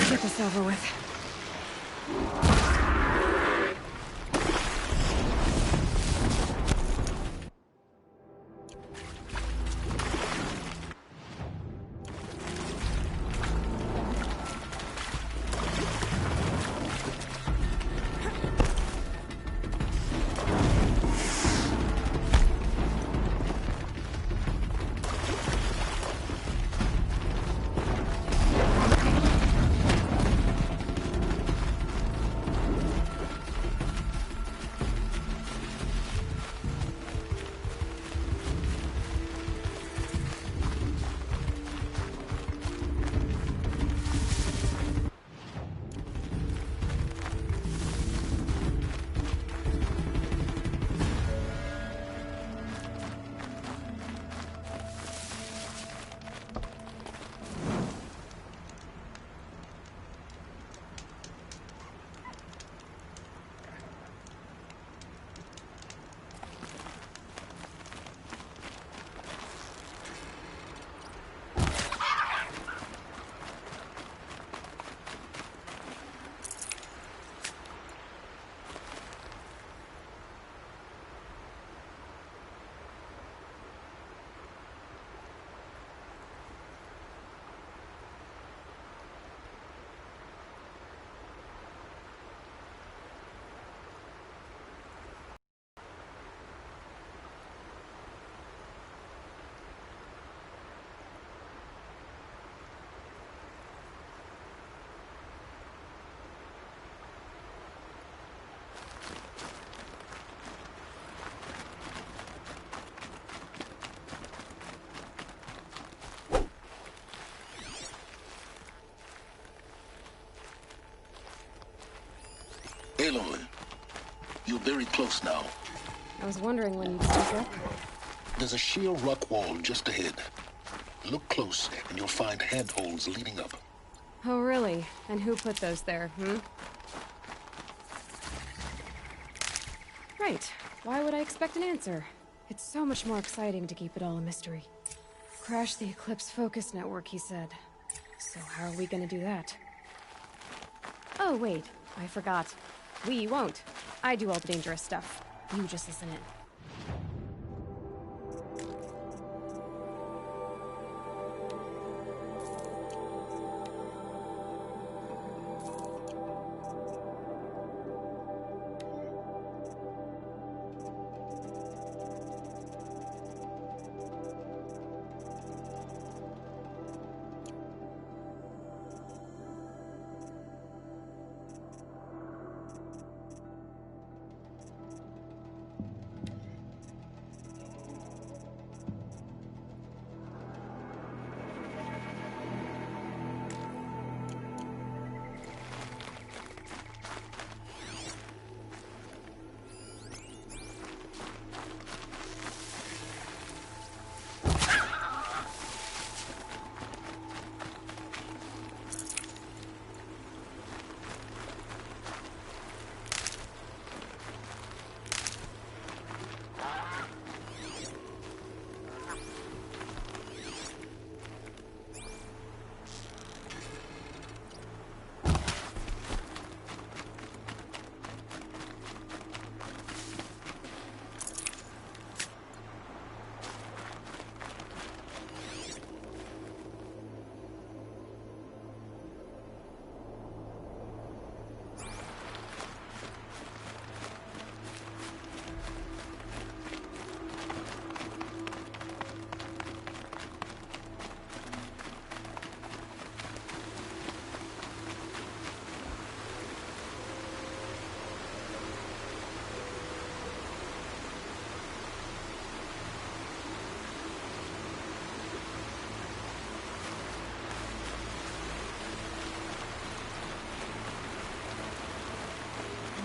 Get this over with. Aloy, you're very close now. I was wondering when you'd speak up. There's a sheer rock wall just ahead. Look close, and you'll find handholds leading up. Oh, really? And who put those there, Right. Why would I expect an answer? It's so much more exciting to keep it all a mystery. Crash the Eclipse Focus Network, he said. So how are we gonna do that? Oh, wait. I forgot. We won't. I do all the dangerous stuff. You just listen in.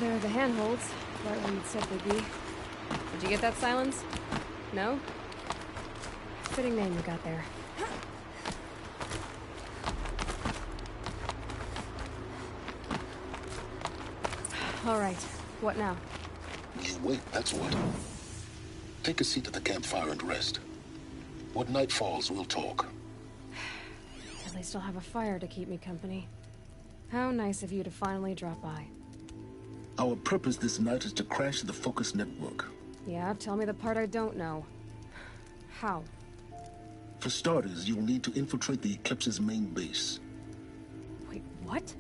There are the handholds, right where you'd said they'd be. Did you get that, Silence? No? Fitting name you got there. All right, what now? You wait, that's what. Take a seat at the campfire and rest. When night falls, we'll talk. At least I'll have a fire to keep me company. How nice of you to finally drop by. Our purpose this night is to crash the Focus network. Yeah, tell me the part I don't know. How? For starters, you'll need to infiltrate the Eclipse's main base. Wait, what?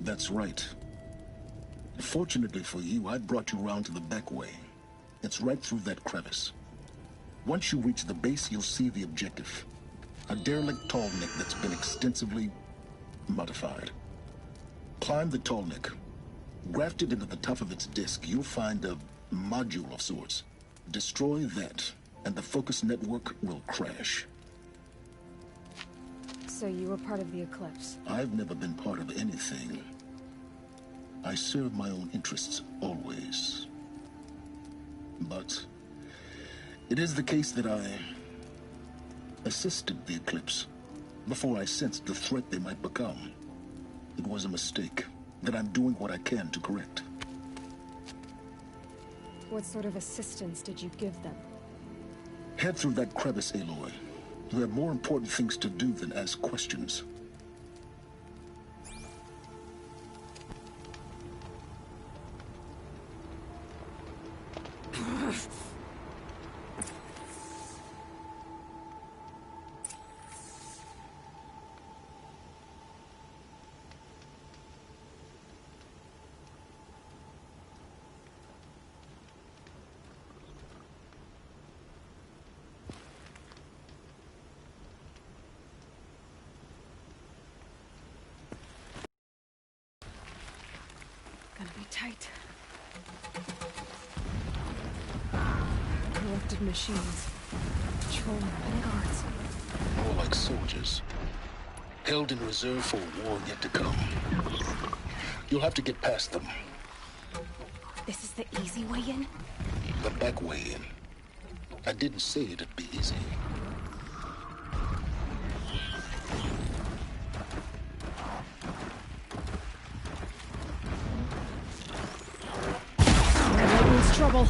That's right. Fortunately for you, I brought you round to the back way. It's right through that crevice. Once you reach the base, you'll see the objective. A derelict tall neck that's been extensively modified. Climb the tall neck. Grafted into the top of its disk, you'll find a module of sorts. Destroy that, and the Focus network will crash. So you were part of the Eclipse? I've never been part of anything. I serve my own interests, always. But it is the case that I assisted the Eclipse before I sensed the threat they might become. It was a mistake that I'm doing what I can to correct. What sort of assistance did you give them? Head through that crevice, Aloy. You have more important things to do than ask questions. Gonna be tight. Corrupted machines. Patrolmen and guards. More like soldiers. Held in reserve for a war yet to come. You'll have to get past them. This is the easy way in? The back way in. I didn't say it'd be easy. That means trouble.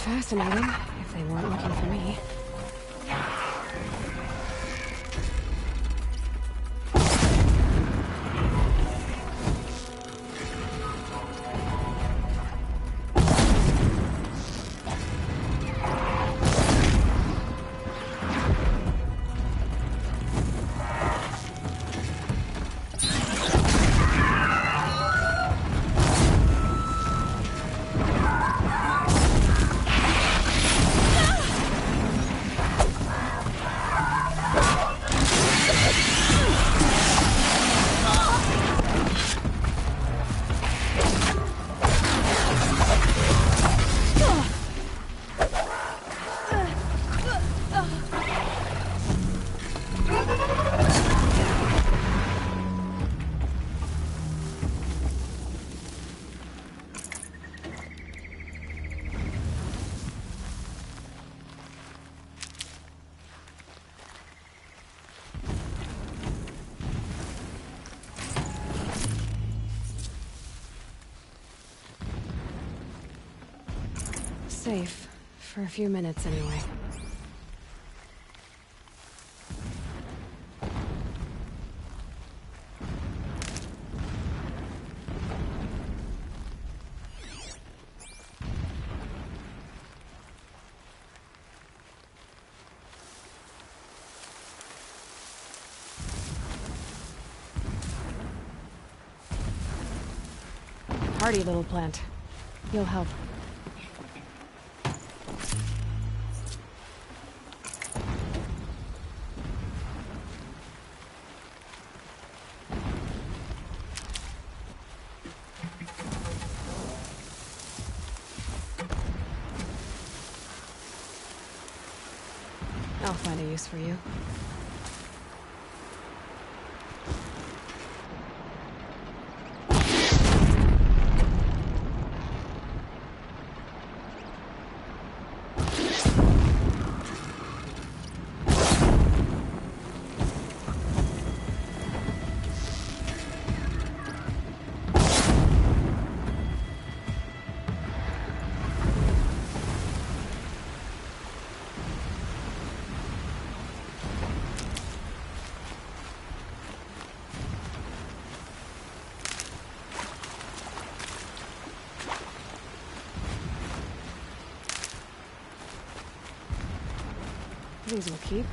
Fascinating, if they weren't looking for me. safe. For a few minutes, anyway. Hardy little plant. You'll help. I'll find a use for you. These will keep.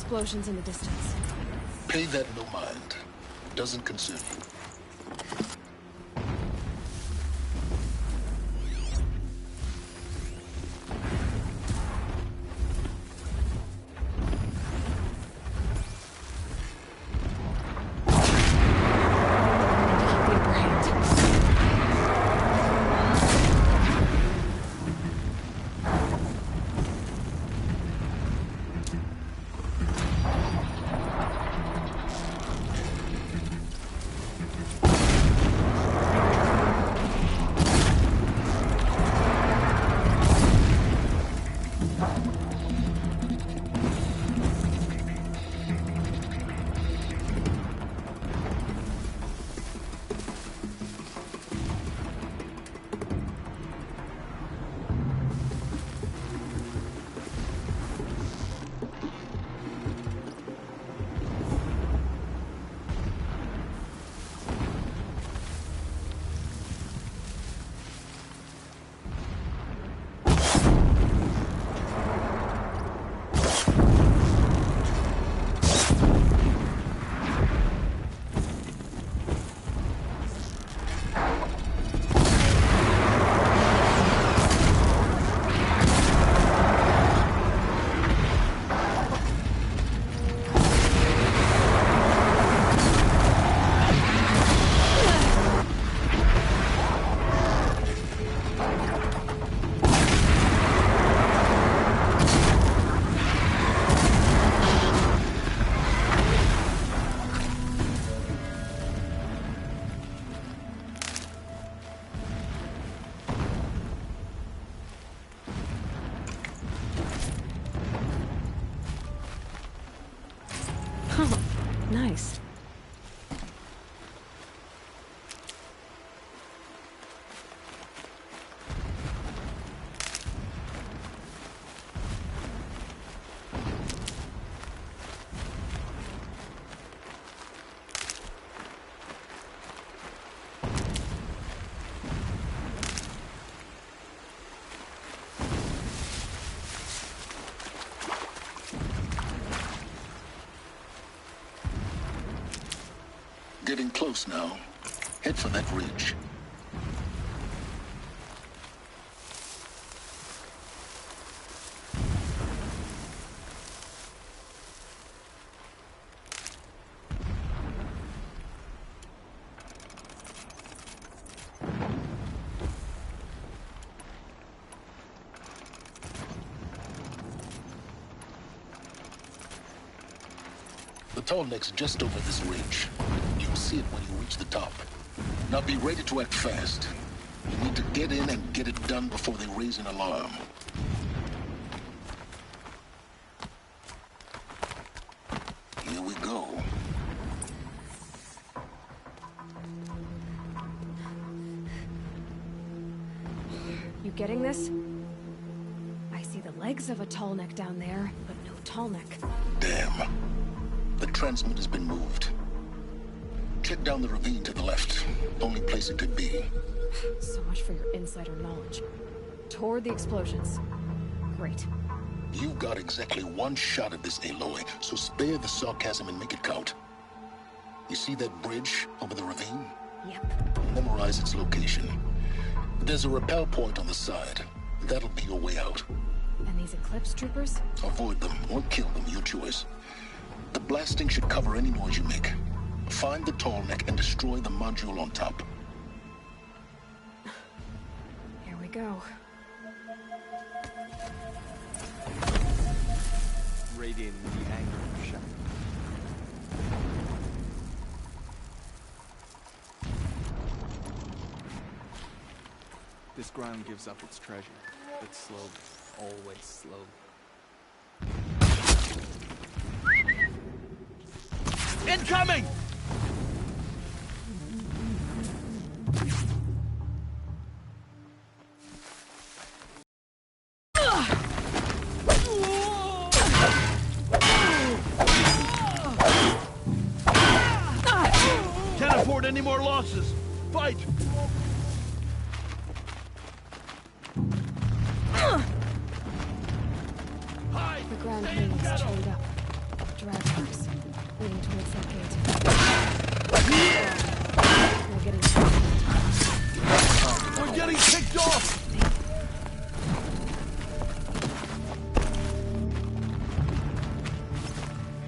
Explosions in the distance. Pay that no mind. Doesn't concern you. close now. Head for that ridge. The tall neck's just over this ridge. You'll see it when you reach the top. Now be ready to act fast. You need to get in and get it done before they raise an alarm. Here we go. You getting this? I see the legs of a tall neck down there, but no tall neck. Damn. The transmitter's been moved. Check down the ravine to the left. Only place it could be. So much for your insider knowledge. Toward the explosions. Great. You've got exactly one shot at this, Aloy, so spare the sarcasm and make it count. You see that bridge over the ravine? Yep. Memorize its location. There's a rappel point on the side. That'll be your way out. And these Eclipse troopers? Avoid them or kill them, your choice. The blasting should cover any noise you make. Find the tall neck and destroy the module on top. Here we go. Radiating the anger of Shep. This ground gives up its treasure, but slowly, always slowly. Incoming! Can't afford any more losses. Fight! The ground here is chained up. Drag marks, leading towards that gate. We're getting kicked off!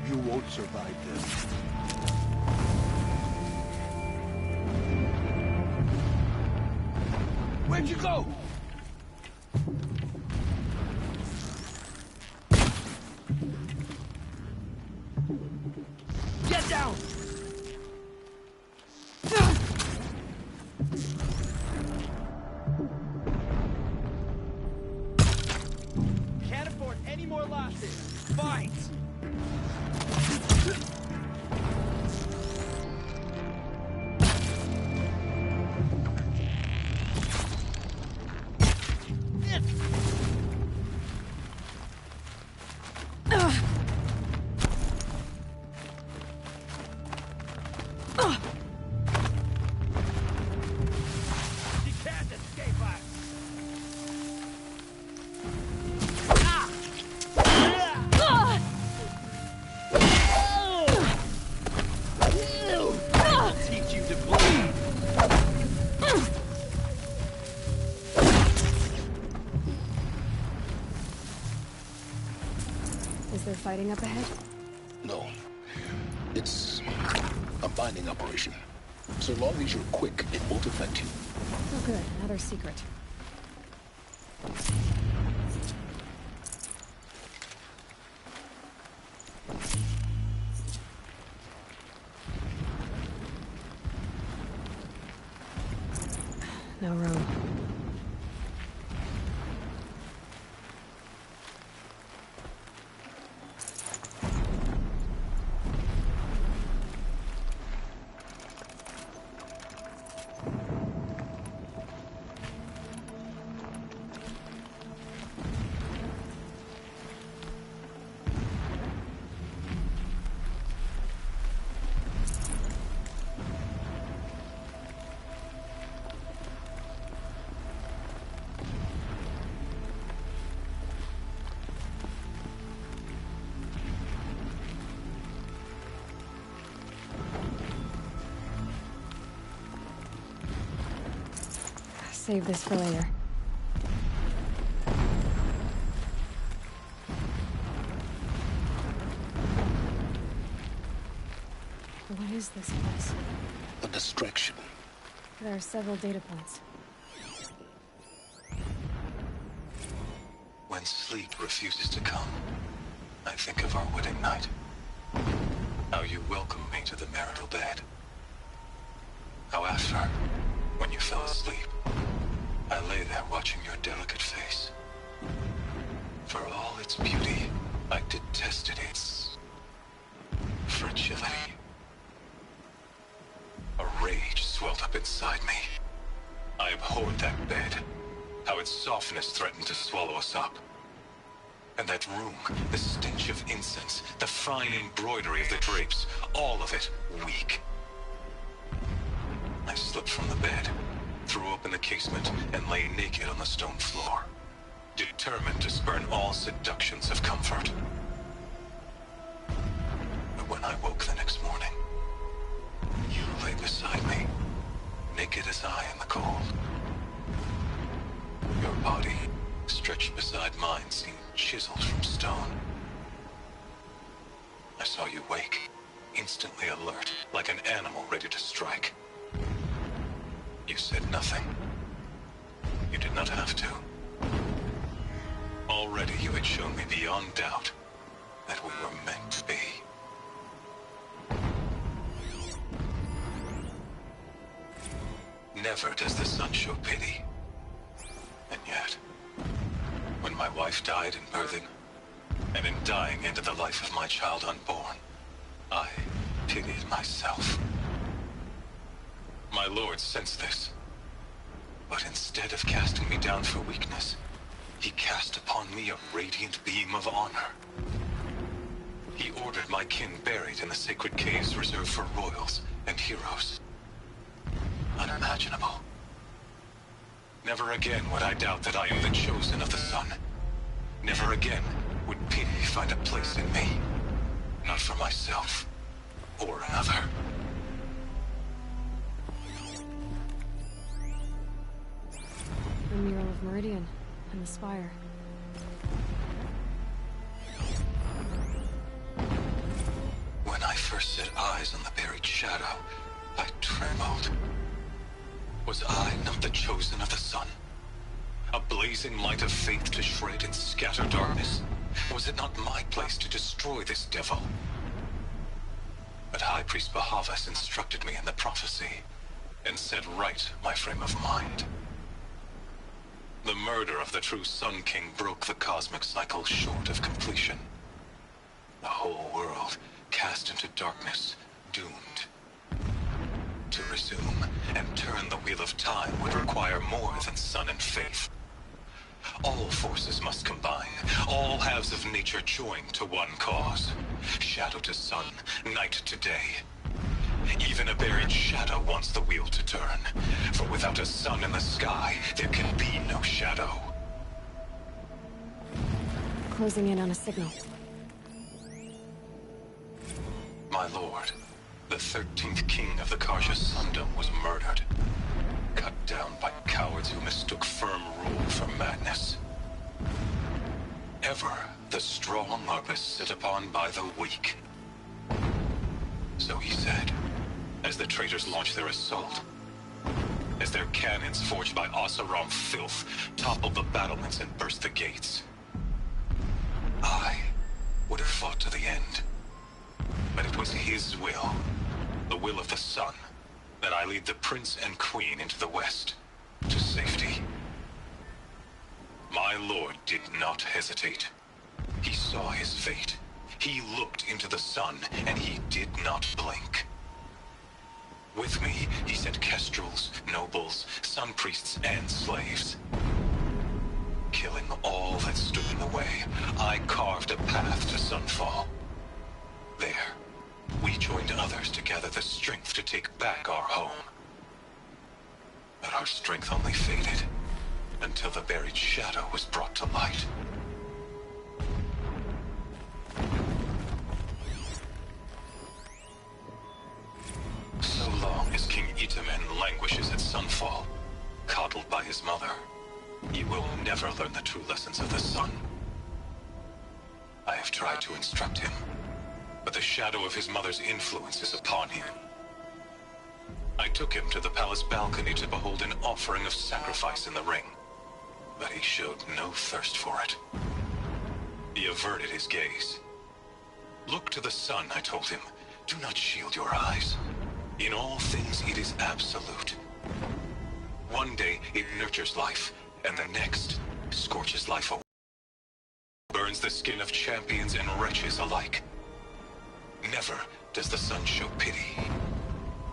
You won't survive this. Where'd you go? Get down! Can't afford any more losses. Fight! You can't escape us! Teach you to bleed! Is there fighting up ahead? No. It's a binding operation. So long as you're quick, it won't affect you. Oh good, another secret. No room. save this for later. What is this place? A distraction. There are several data points. When sleep refuses to come, I think of our wedding night. How you welcomed me to the marital bed. How after, when you fell asleep, I lay there watching your delicate face. For all its beauty, I detested its fragility. A rage swelled up inside me. I abhorred that bed, how its softness threatened to swallow us up. And that room, the stench of incense, the fine embroidery of the drapes, all of it weak. I slipped from the bed, threw open the casement, and lay naked on the stone floor, determined to spurn all seductions of comfort. But when I woke the next morning, you lay beside me, naked as I in the cold. Your body, stretched beside mine, seemed chiseled from stone. I saw you wake, instantly alert, like an animal ready to strike. You said nothing. You did not have to. Already you had shown me beyond doubt that we were meant to be. Never does the sun show pity. And yet, when my wife died in birthing, and in dying ended the life of my child unborn, I pitied myself. My lord sensed this, but instead of casting me down for weakness, he cast upon me a radiant beam of honor. He ordered my kin buried in the sacred caves reserved for royals and heroes. Unimaginable. Never again would I doubt that I am the chosen of the sun. Never again would pity find a place in me. Not for myself, or another. The mural of Meridian and the spire. When I first set eyes on the buried shadow, I trembled. Was I not the chosen of the sun? A blazing light of faith to shred and scatter darkness? Was it not my place to destroy this devil? But High Priest Bahavas instructed me in the prophecy, and set right my frame of mind. The murder of the true Sun King broke the cosmic cycle short of completion. The whole world cast into darkness, doomed. To resume and turn the wheel of time would require more than sun and faith. All forces must combine, all halves of nature join to one cause. Shadow to sun, night to day. Even a buried shadow wants the wheel to turn, for without a sun in the sky, there can be no shadow. Closing in on a signal. My lord, the 13th king of the Karja Sundom was murdered. Cut down by cowards who mistook firm rule for madness. Ever the strong are beset upon by the weak. So he said, as the traitors launched their assault. As their cannons forged by Oseram filth toppled the battlements and burst the gates. I would have fought to the end. But it was his will, the will of the sun, that I lead the prince and queen into the west, to safety. My lord did not hesitate. He saw his fate. He looked into the sun, and he did not blink. With me, he sent kestrels, nobles, sun priests, and slaves. Killing all that stood in the way, I carved a path to sunfall. There, we joined others to gather the strength to take back our home. But our strength only faded, until the buried shadow was brought to light. So long as King Itamen languishes at sunfall, coddled by his learn the true lessons of the sun. I have tried to instruct him, but the shadow of his mother's influence is upon him. I took him to the palace balcony to behold an offering of sacrifice in the ring, but he showed no thirst for it. He averted his gaze. Look to the sun, I told him. Do not shield your eyes. In all things, it is absolute. One day, it nurtures life, and the next, scorches life away. Burns the skin of champions and wretches alike. Never does the sun show pity.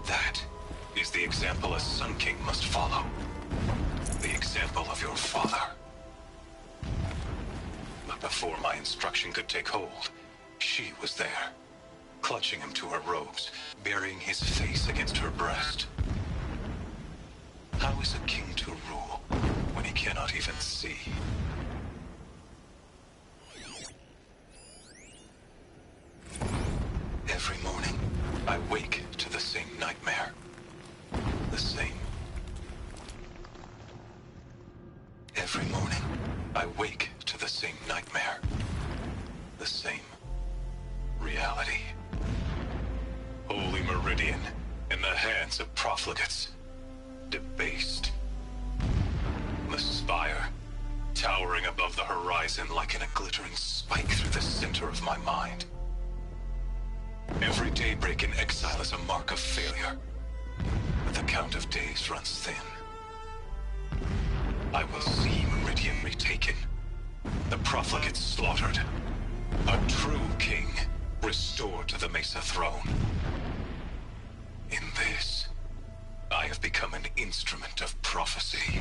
That is the example a Sun King must follow. The example of your father. But before my instruction could take hold, she was there, clutching him to her robes, burying his face against her breast. How is a king to rule when he cannot even see? Every morning, I wake to the same nightmare. The same. Every morning, I wake to the same nightmare. The same reality. Holy Meridian in the hands of profligates. Debased. The spire, towering above the horizon like a glittering spike through the center of my mind. Every daybreak in exile is a mark of failure, but the count of days runs thin. I will see Meridian retaken, the profligates slaughtered, a true king restored to the Mesa throne. In this, I have become an instrument of prophecy.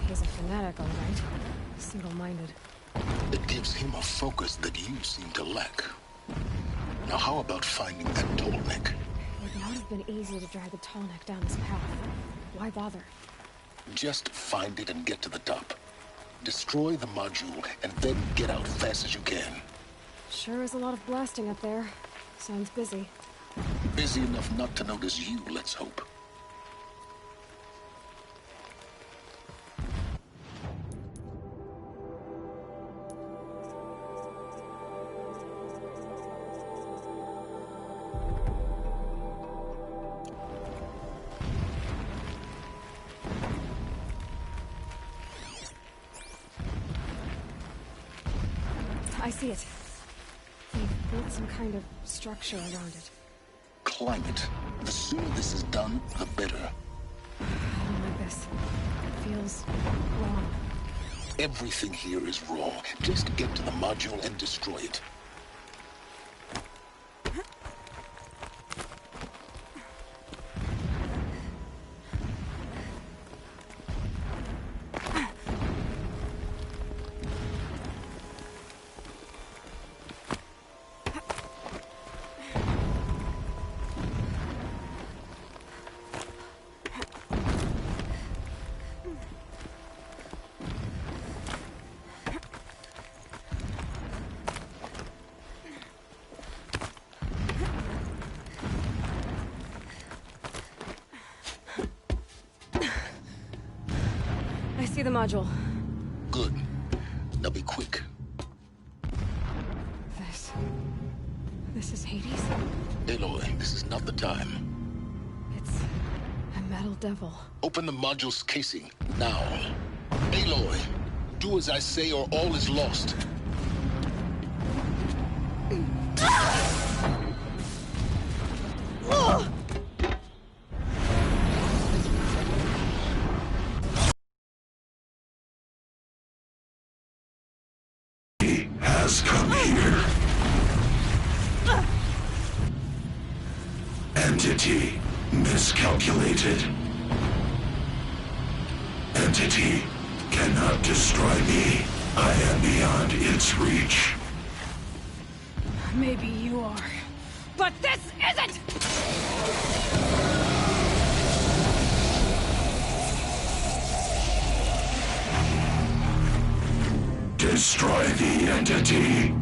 He's a fanatic, all right. Single-minded. It gives him a focus that you seem to lack. Now how about finding that Tallneck? It would not have been easy to drag a Tallneck down this path. Why bother? Just find it and get to the top. Destroy the module, and then get out fast as you can. Sure is a lot of blasting up there. Sounds busy. Busy enough not to notice you, let's hope. I see it. They've built some kind of structure around it. Climb it. The sooner this is done, the better. I don't like this. It feels wrong. Everything here is wrong. Just get to the module and destroy it. I see the module. Good. Now be quick. This is Hades? Aloy, this is not the time. It's a metal devil. Open the module's casing, now. Aloy, do as I say or all is lost. Has come here. Entity miscalculated. Entity cannot destroy me. I am beyond its reach. Maybe you are. But this isn't! Destroy the entity.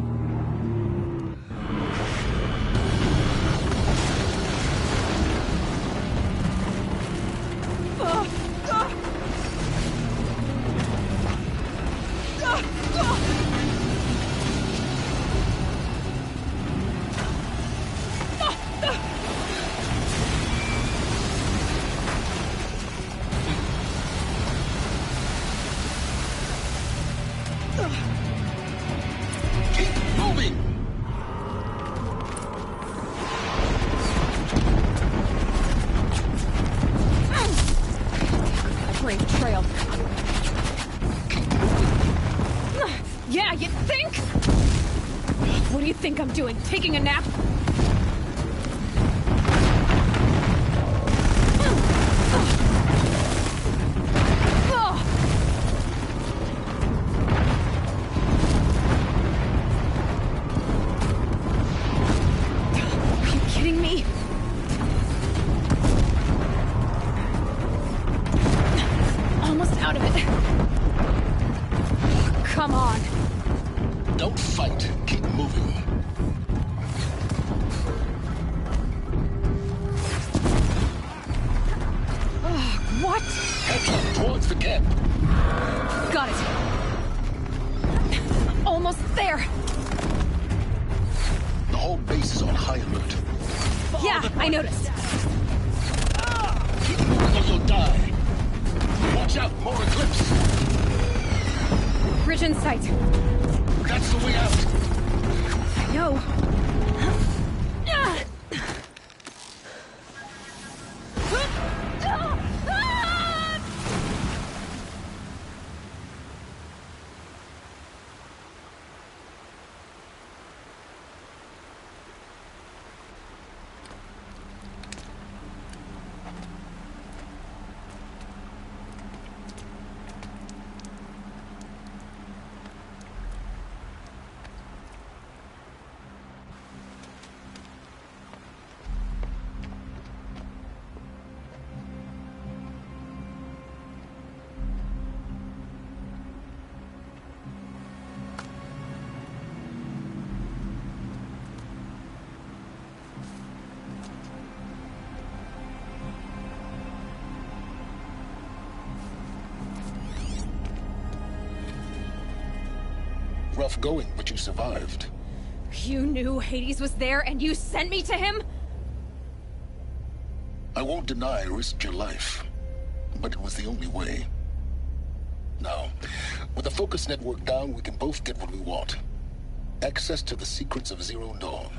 doing? Taking a nap? Are you kidding me? Almost out of it. Come on. Don't fight. Keep moving. What? Heads up towards the camp. Got it. Almost there. The whole base is on high alert. Yeah, I noticed. Keep moving or you'll die. Watch out, more Eclipse. Bridge in sight. That's the way out. No. Rough going, but you survived. You knew Hades was there and you sent me to him? I won't deny I risked your life, but it was the only way. Now, with the focus network down, we can both get what we want. Access to the secrets of Zero Dawn.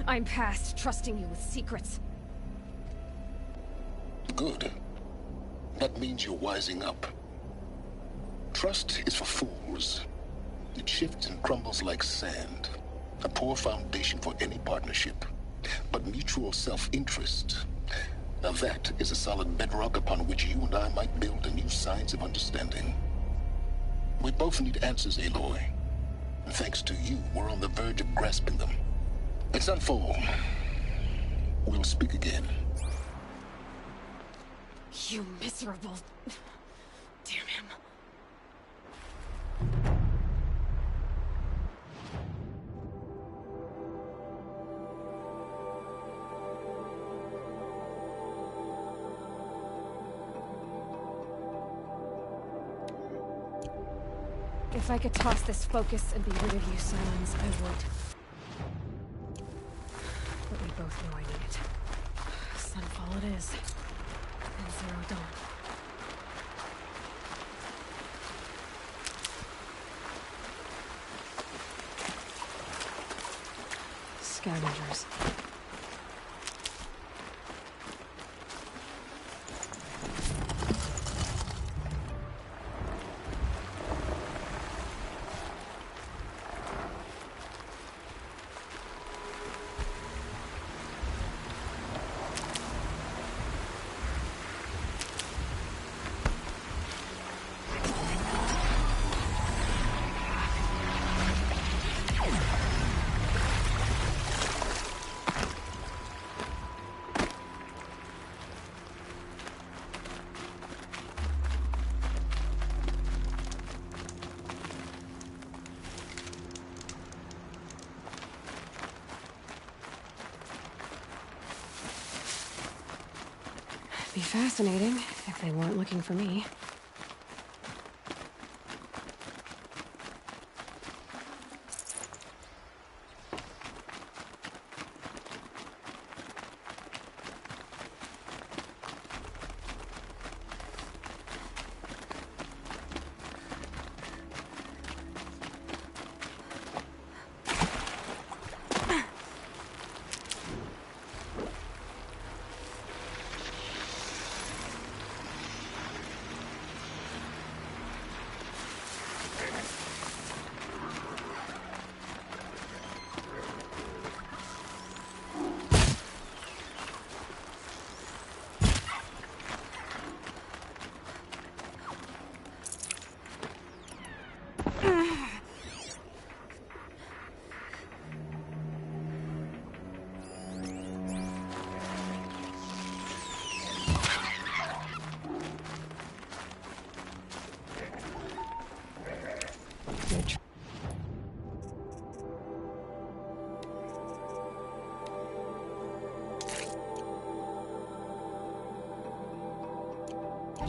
I'm past trusting you with secrets. Good. That means you're wising up. Trust is for fools. It shifts and crumbles like sand. A poor foundation for any partnership. But mutual self-interest, now that is a solid bedrock upon which you and I might build a new science of understanding. We both need answers, Aloy. And thanks to you, we're on the verge of grasping them. Let's unfold. We'll speak again. You miserable... Damn him. If I could toss this focus and be rid of you, Silence, I would. But we both know I need it. Sunfall it is. And Zero Dawn. Scavengers. Be fascinating if they weren't looking for me.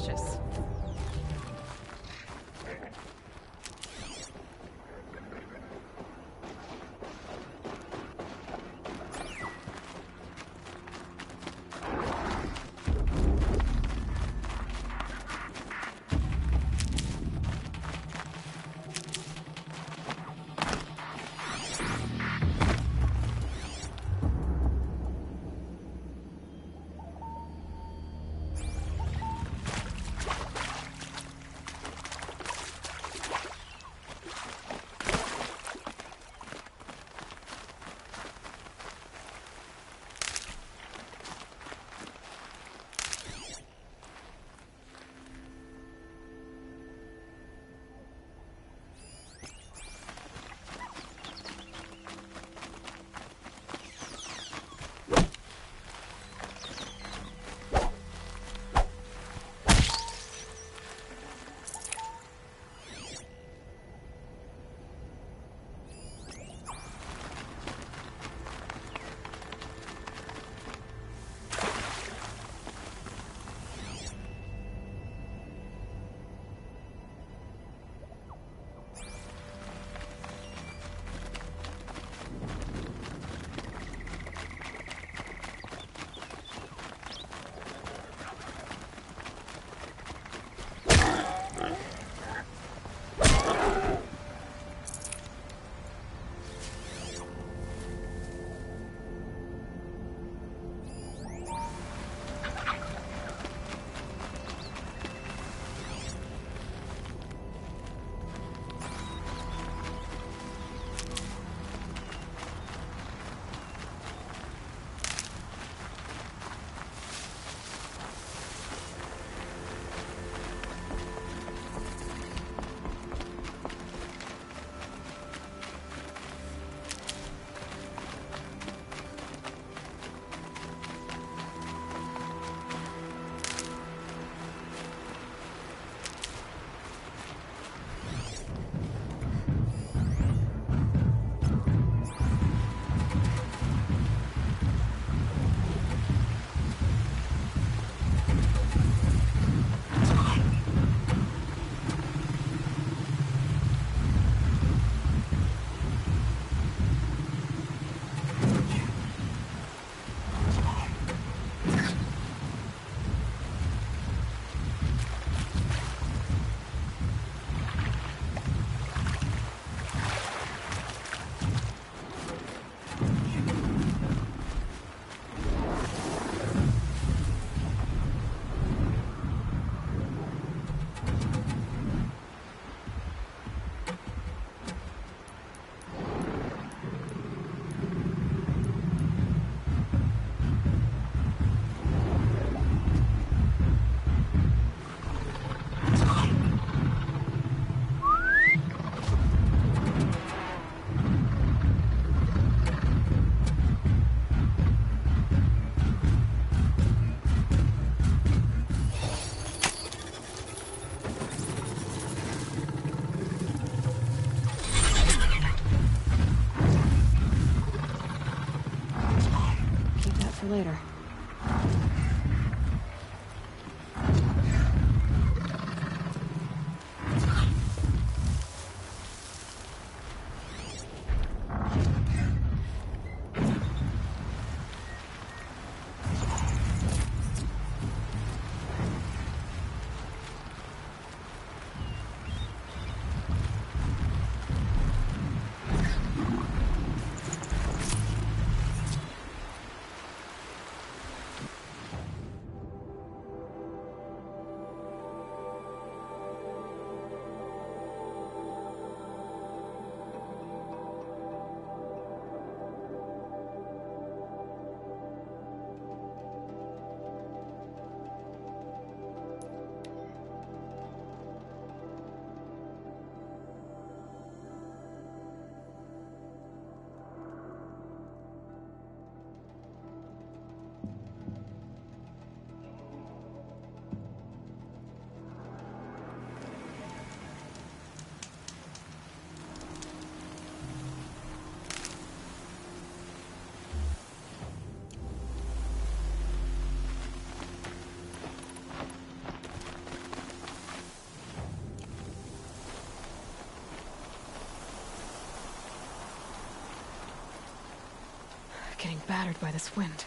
suspicious. For later. battered by this wind.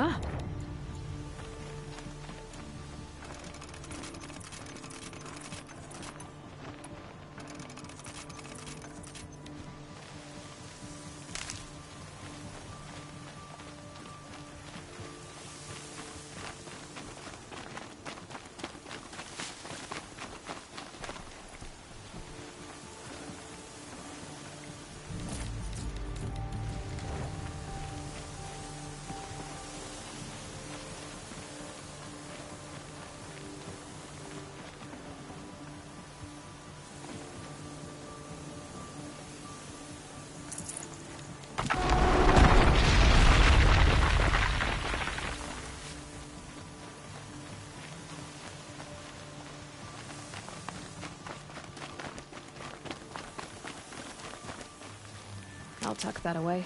Ah. I'll tuck that away.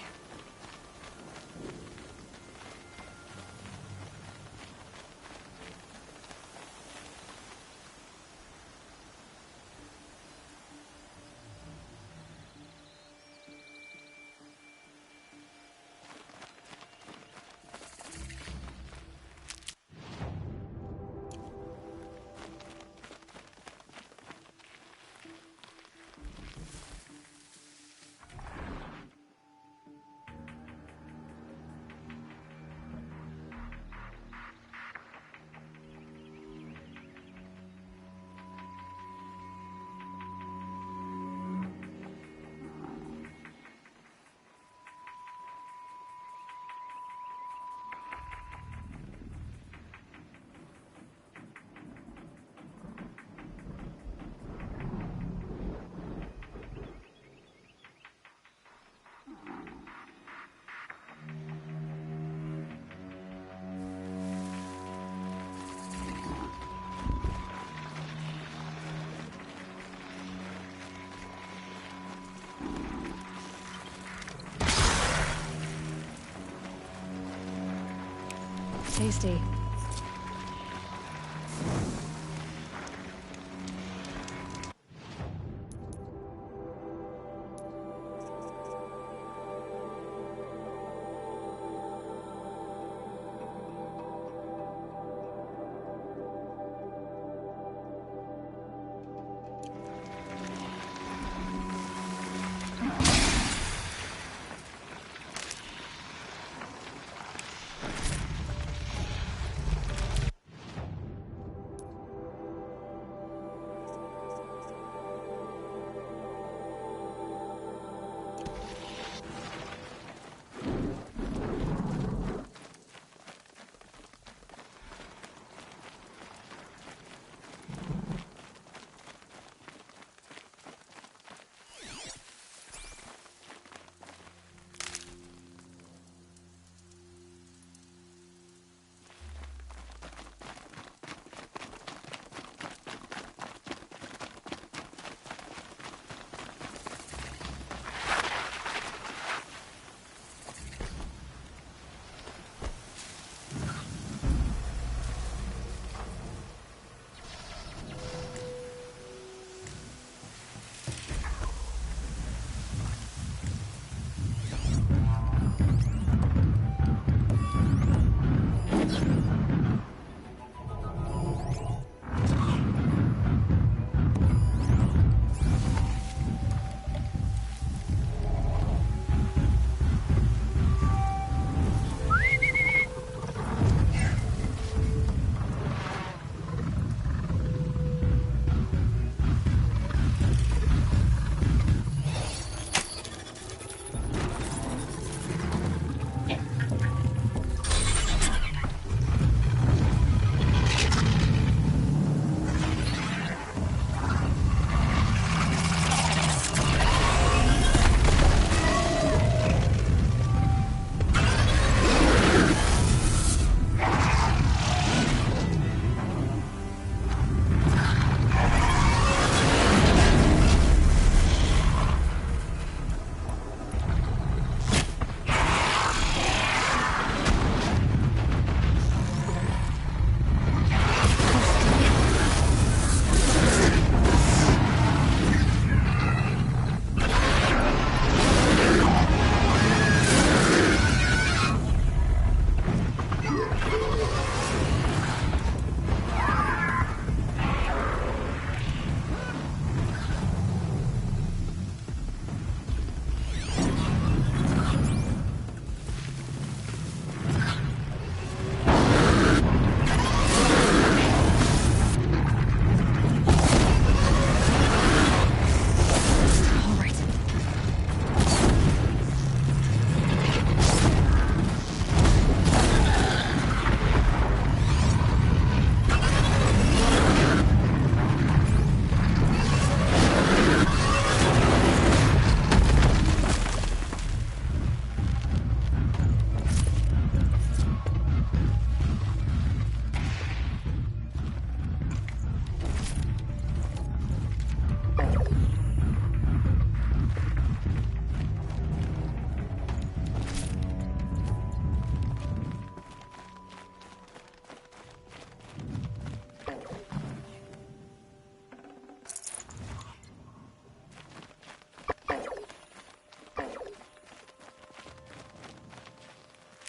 Tasty.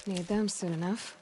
Need them soon enough.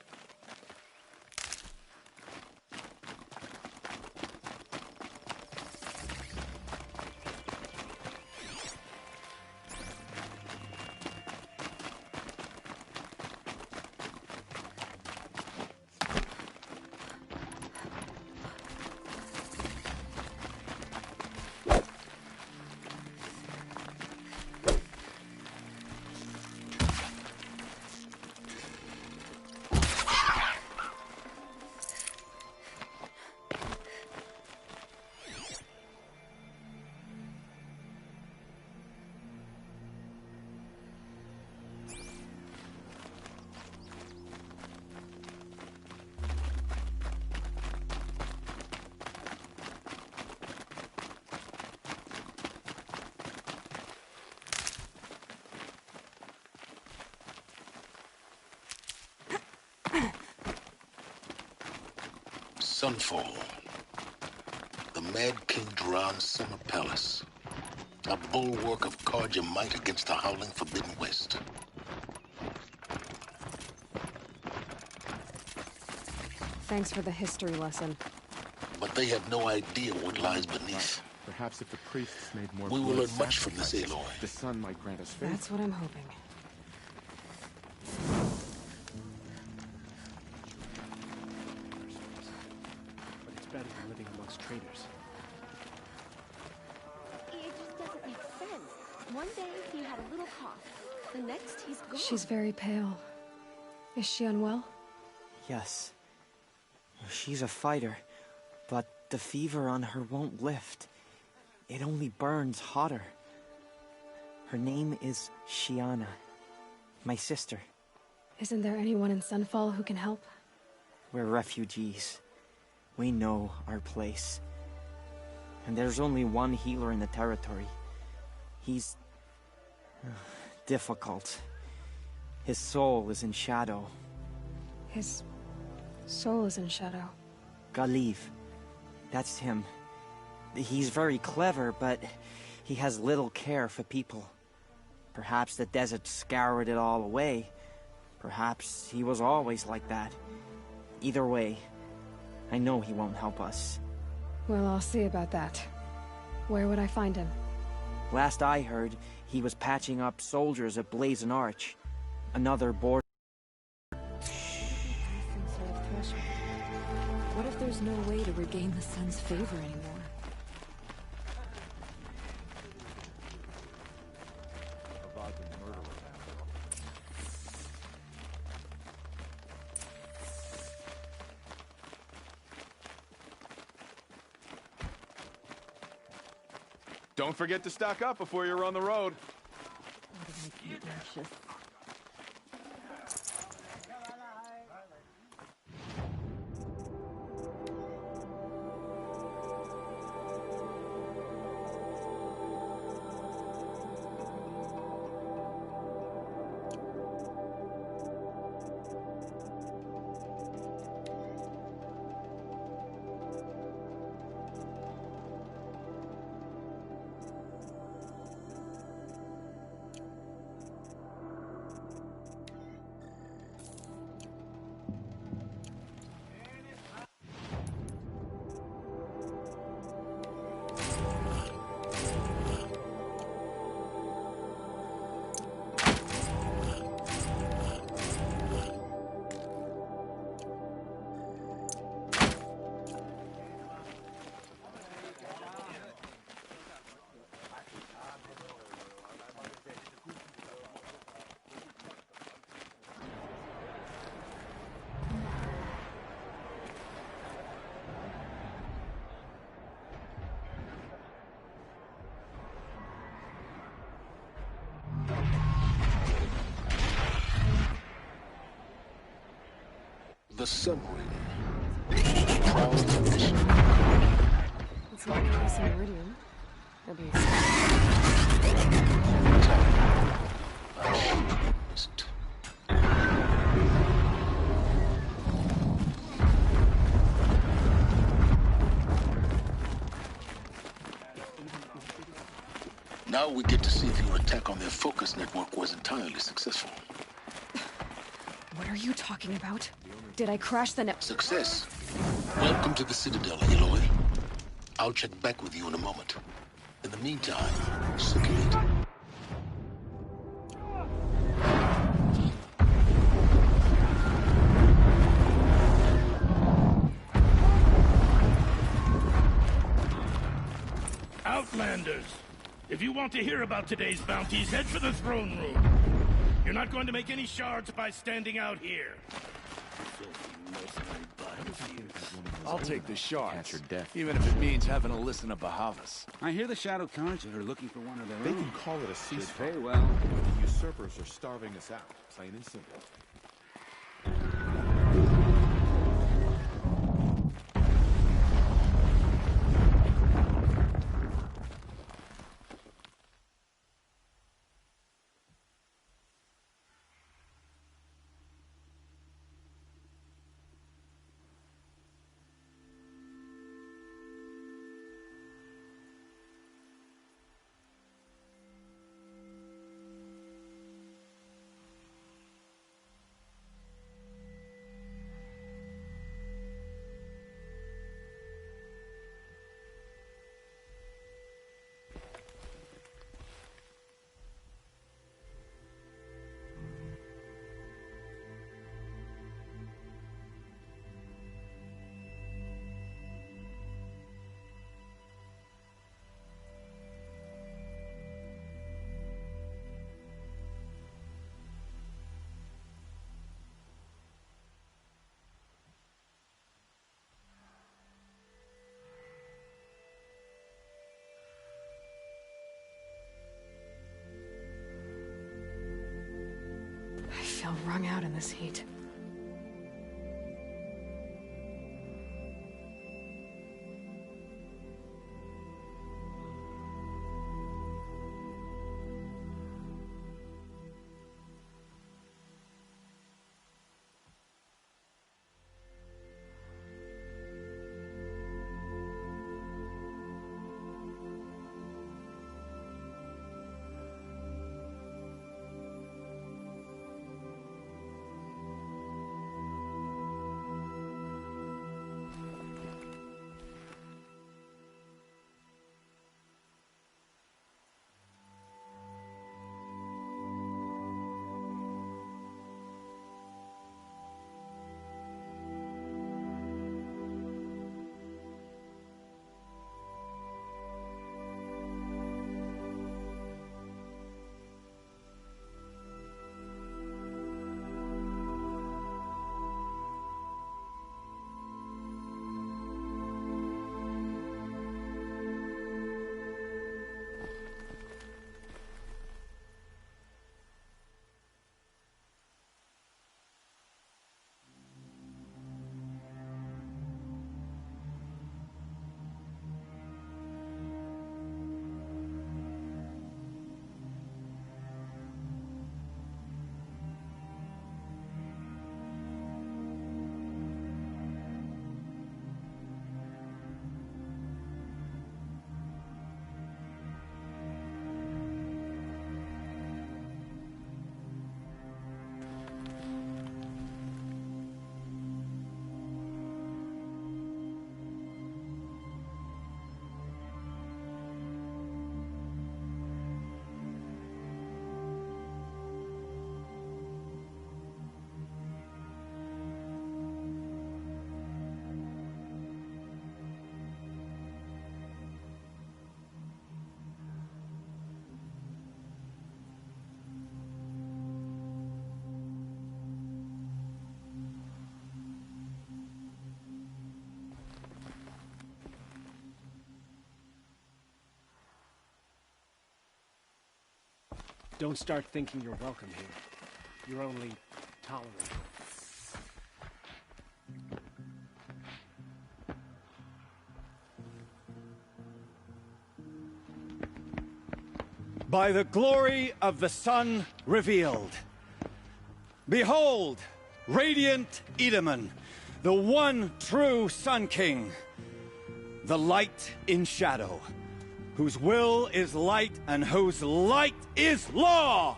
Sunfall. The Mad King Duran's summer palace. A bulwark of Carja might against the howling Forbidden West. Thanks for the history lesson. But they have no idea what lies beneath. Perhaps if the priests made more We will blood learn much from this, sacrifices, Aloy. the sun might grant us favor. That's what I'm hoping. But it's better than living amongst traitors. It just doesn't make sense. One day he had a little cough. The next he's gone. She's very pale. Is she unwell? Yes. She's a fighter, but the fever on her won't lift. It only burns hotter. Her name is Shiana, my sister. Isn't there anyone in Sunfall who can help? We're refugees. We know our place. And there's only one healer in the territory. He's difficult. His soul is in shadow. His soul is in shadow. Galiv. That's him. He's very clever, but he has little care for people. Perhaps the desert scoured it all away. Perhaps he was always like that. Either way, I know he won't help us. Well, I'll see about that. Where would I find him? Last I heard, he was patching up soldiers at Blazon Arch. Another border. What if there's no way to regain the sun's favor anymore? Don't forget to stock up before you're on the road. What did make you anxious? The submarine. Proud tradition. It's not really some iridium. At least. Now we get to see if your attack on their focus network was entirely successful. What are you talking about? Did I crash the net? Success. Welcome to the Citadel, Aloy. I'll check back with you in a moment. In the meantime, circulate. Outlanders! If you want to hear about today's bounties, head for the throne room. You're not going to make any shards by standing out here. I'll take the shards, even if it means having to listen to Bahavas. I hear the Shadow Council are looking for one of their own. They can call it a ceasefire. Pay well. The usurpers are starving us out, plain and simple. I feel wrung out in this heat. Don't start thinking you're welcome here. You're only tolerated. By the glory of the sun revealed. Behold, radiant Edaman, the one true Sun King, the light in shadow, whose will is light and whose light is law!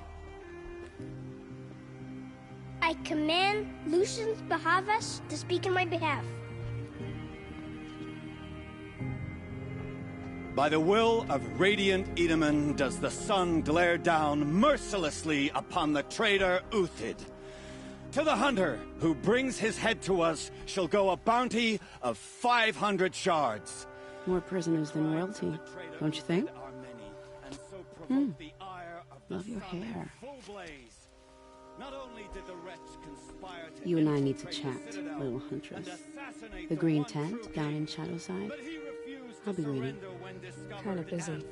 I command Lucius Bahavas to speak in my behalf. By the will of Radiant Edaman does the sun glare down mercilessly upon the traitor Uthid. To the hunter who brings his head to us shall go a bounty of 500 shards. More prisoners than royalty, don't you think? Love your hair. You and I need to chat, little huntress. The green tent down in Shadowside? I'll be waiting. Kind of busy.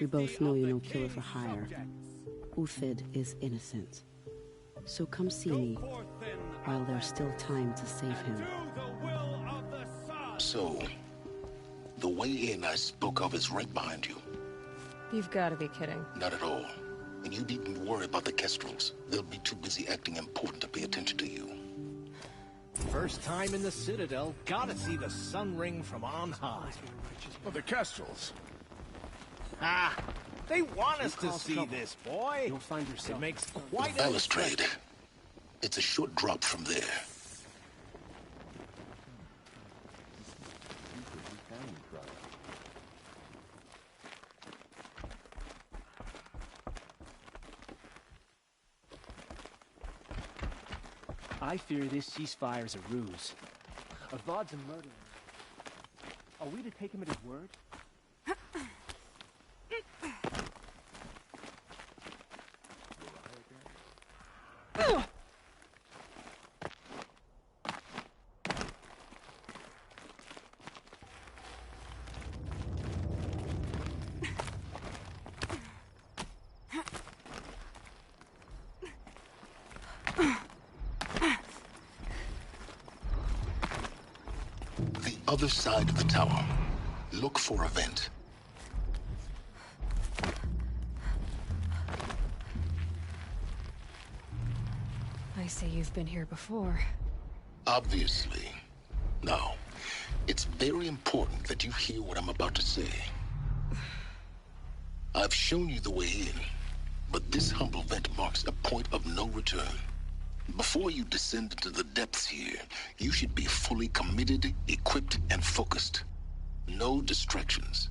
We both know you're no killer for hire. Uthid is innocent. So come see me while there's still time to save him. So, the way in I spoke of is right behind you. You've got to be kidding. Not at all. And you needn't worry about the Kestrels. They'll be too busy acting important to pay attention to you. First time in the Citadel, gotta see the sun ring from on high. Well, the Kestrels. Ah, they want us to see this, boy. You'll find yourself. It makes quite The balustrade. It's a short drop from there. I fear this ceasefire is a ruse. Avad's a murderer. Are we to take him at his word? Other side of the tower. Look for a vent. I say you've been here before. Obviously. Now, it's very important that you hear what I'm about to say. I've shown you the way in, but this humble vent marks a point of no return. Before you descend into the depths here, you should be fully committed, equipped, and focused. No distractions.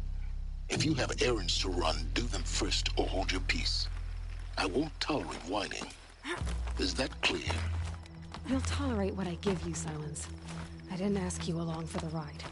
If you have errands to run, do them first or hold your peace. I won't tolerate whining. Is that clear? You'll tolerate what I give you, Silence. I didn't ask you along for the ride.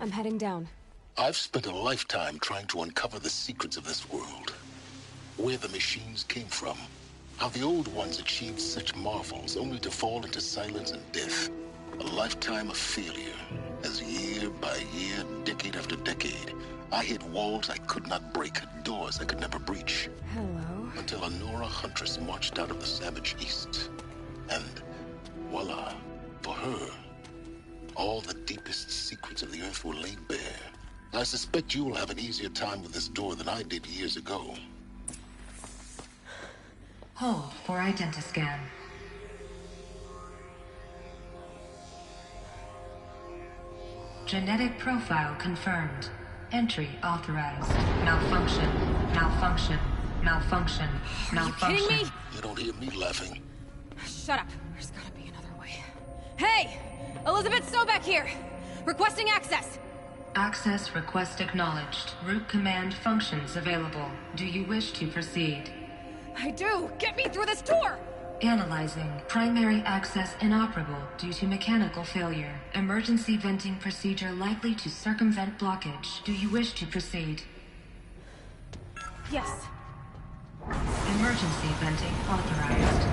I'm heading down. I've spent a lifetime trying to uncover the secrets of this world. Where the machines came from. How the old ones achieved such marvels only to fall into silence and death. A lifetime of failure. As year by year, decade after decade, I hit walls I could not break, doors I could never breach. Hello. Until a Nora huntress marched out of the savage east. And voila, for her, all the deepest secrets of the Earth were laid bare. I suspect you will have an easier time with this door than I did years ago. Hold for identiscan. Genetic profile confirmed. Entry authorized. Malfunction. Malfunction. Malfunction. Malfunction. Are you kidding me? You don't hear me laughing. Shut up. There's gotta be another way. Hey! Elizabeth Sobek here! Requesting access! Access request acknowledged. Root command functions available. Do you wish to proceed? I do! Get me through this door! Analyzing. Primary access inoperable due to mechanical failure. Emergency venting procedure likely to circumvent blockage. Do you wish to proceed? Yes. Emergency venting authorized.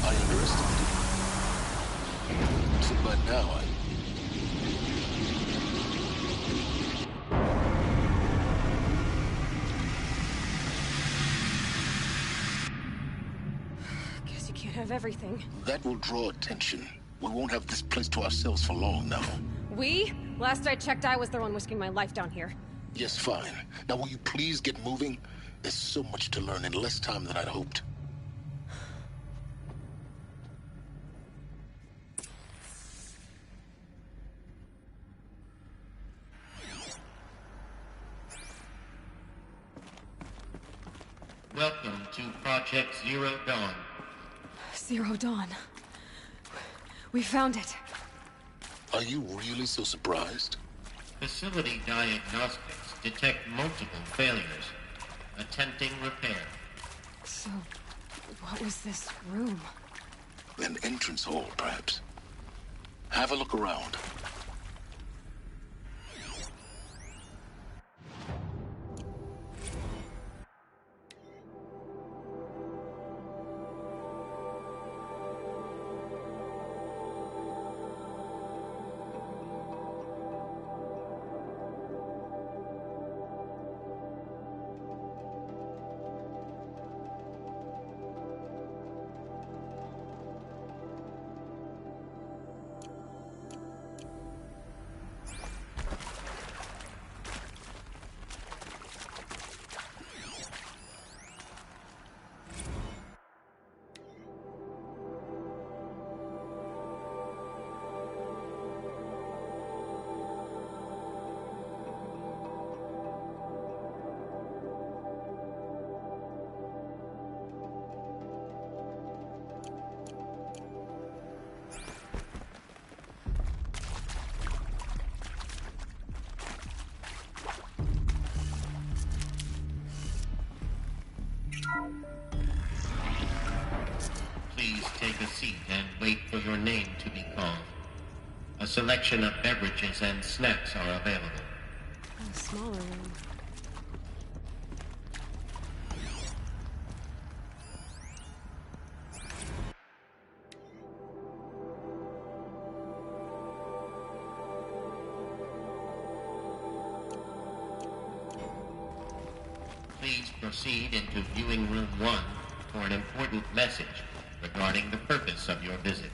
I underestimated you. So by now Guess you can't have everything. that will draw attention. We won't have this place to ourselves for long now. We? Last I checked, I was the one risking my life down here. Yes, fine. Now will you please get moving? There's so much to learn in less time than I'd hoped. Welcome to Project Zero Dawn. Zero Dawn. We found it. Are you really so surprised? Facility diagnostics detect multiple failures. Attempting repair. So, what was this room? An entrance hall, perhaps. Have a look around. Please take a seat and wait for your name to be called. A selection of beverages and snacks are available. A smaller room. Please proceed into viewing room 1 for an important message regarding the purpose of your visit.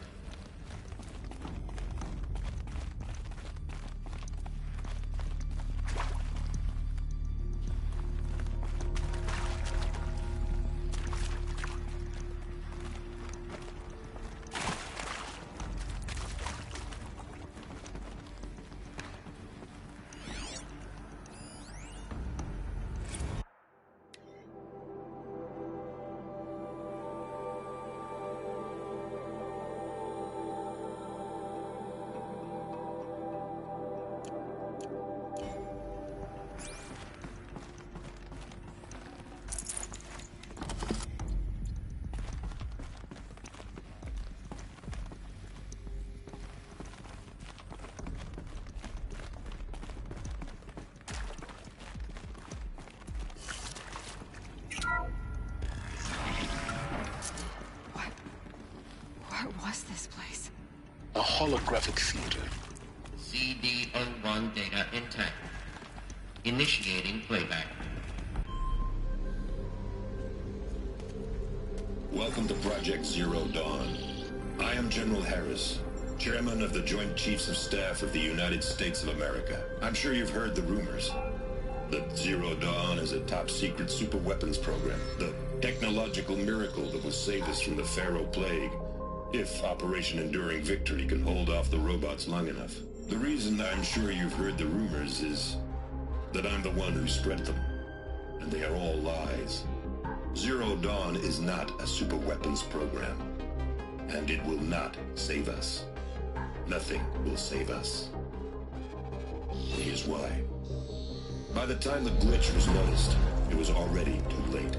What was this place? A holographic theater. CD01 data intact. Initiating playback. Welcome to Project Zero Dawn. I am General Harris, Chairman of the Joint Chiefs of Staff of the United States of America. I'm sure you've heard the rumors that Zero Dawn is a top-secret superweapons program, the technological miracle that will save us from the Pharaoh Plague, if Operation Enduring Victory can hold off the robots long enough. The reason I'm sure you've heard the rumors is that I'm the one who spread them, and they are all lies. Zero Dawn is not a superweapons program, and it will not save us. Nothing will save us. Here's why. By the time the glitch was noticed, it was already too late.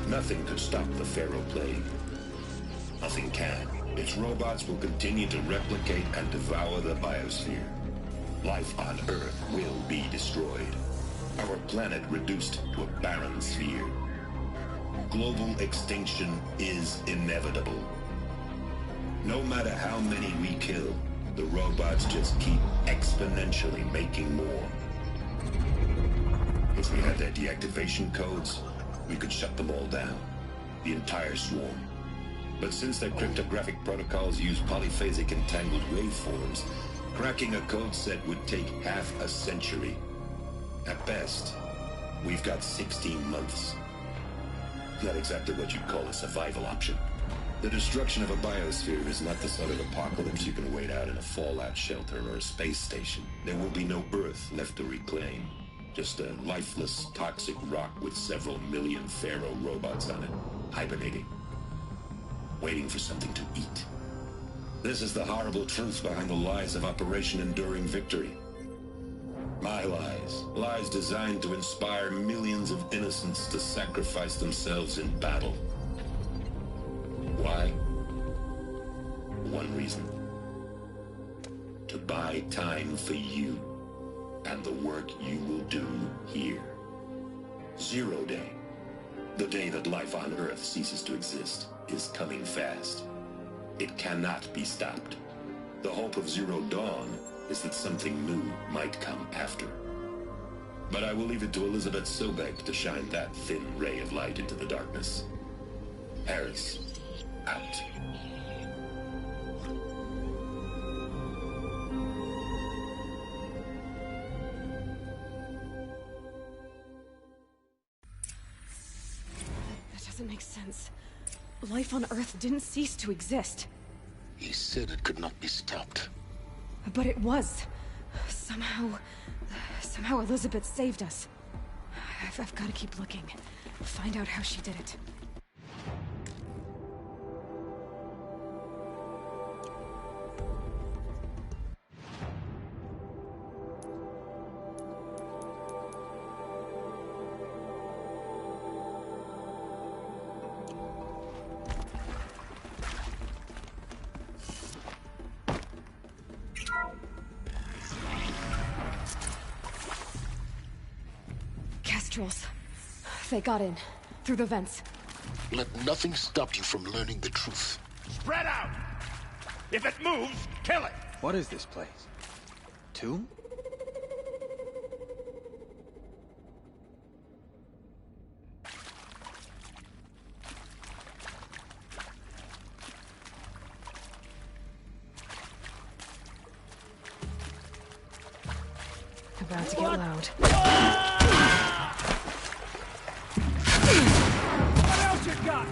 Nothing could stop the Pharaoh plague. Nothing can. Its robots will continue to replicate and devour the biosphere. Life on Earth will be destroyed. Our planet reduced to a barren sphere. Global extinction is inevitable. No matter how many we kill, the robots just keep exponentially making more. If we had their deactivation codes, we could shut them all down. The entire swarm. But since their cryptographic protocols use polyphasic entangled waveforms, cracking a code set would take half a century. At best, we've got 16 months. Not exactly what you'd call a survival option. The destruction of a biosphere is not the sort of apocalypse you can wait out in a fallout shelter or a space station. There will be no Earth left to reclaim. Just a lifeless, toxic rock with several million Pharaoh robots on it, hibernating, waiting for something to eat. This is the horrible truth behind the lies of Operation Enduring Victory. My lies. Lies designed to inspire millions of innocents to sacrifice themselves in battle. Why? One reason. To buy time for you and the work you will do here. Zero Day. The day that life on Earth ceases to exist is coming fast. It cannot be stopped. The hope of Zero Dawn is that something new might come after. But I will leave it to Elizabeth Sobek to shine that thin ray of light into the darkness. Harris, out. That doesn't make sense. Life on Earth didn't cease to exist. He said it could not be stopped. But it was. Somehow Elizabeth saved us. I've got to keep looking. Find out how she did it. They got in. Through the vents. Let nothing stop you from learning the truth. Spread out! If it moves, kill it! What is this place? Tomb? About to get loud. What else you got?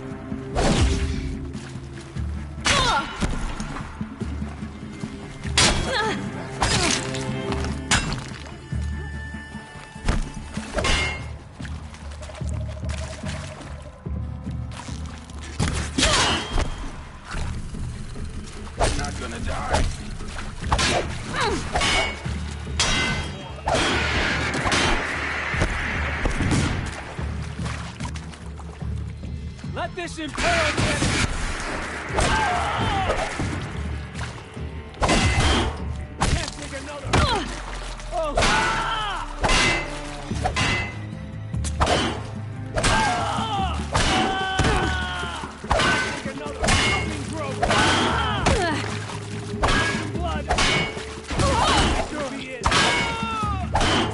I'm not gonna die. Let this impale the enemy! Can't take another! Take another! Fucking growth! Blood! That should be it!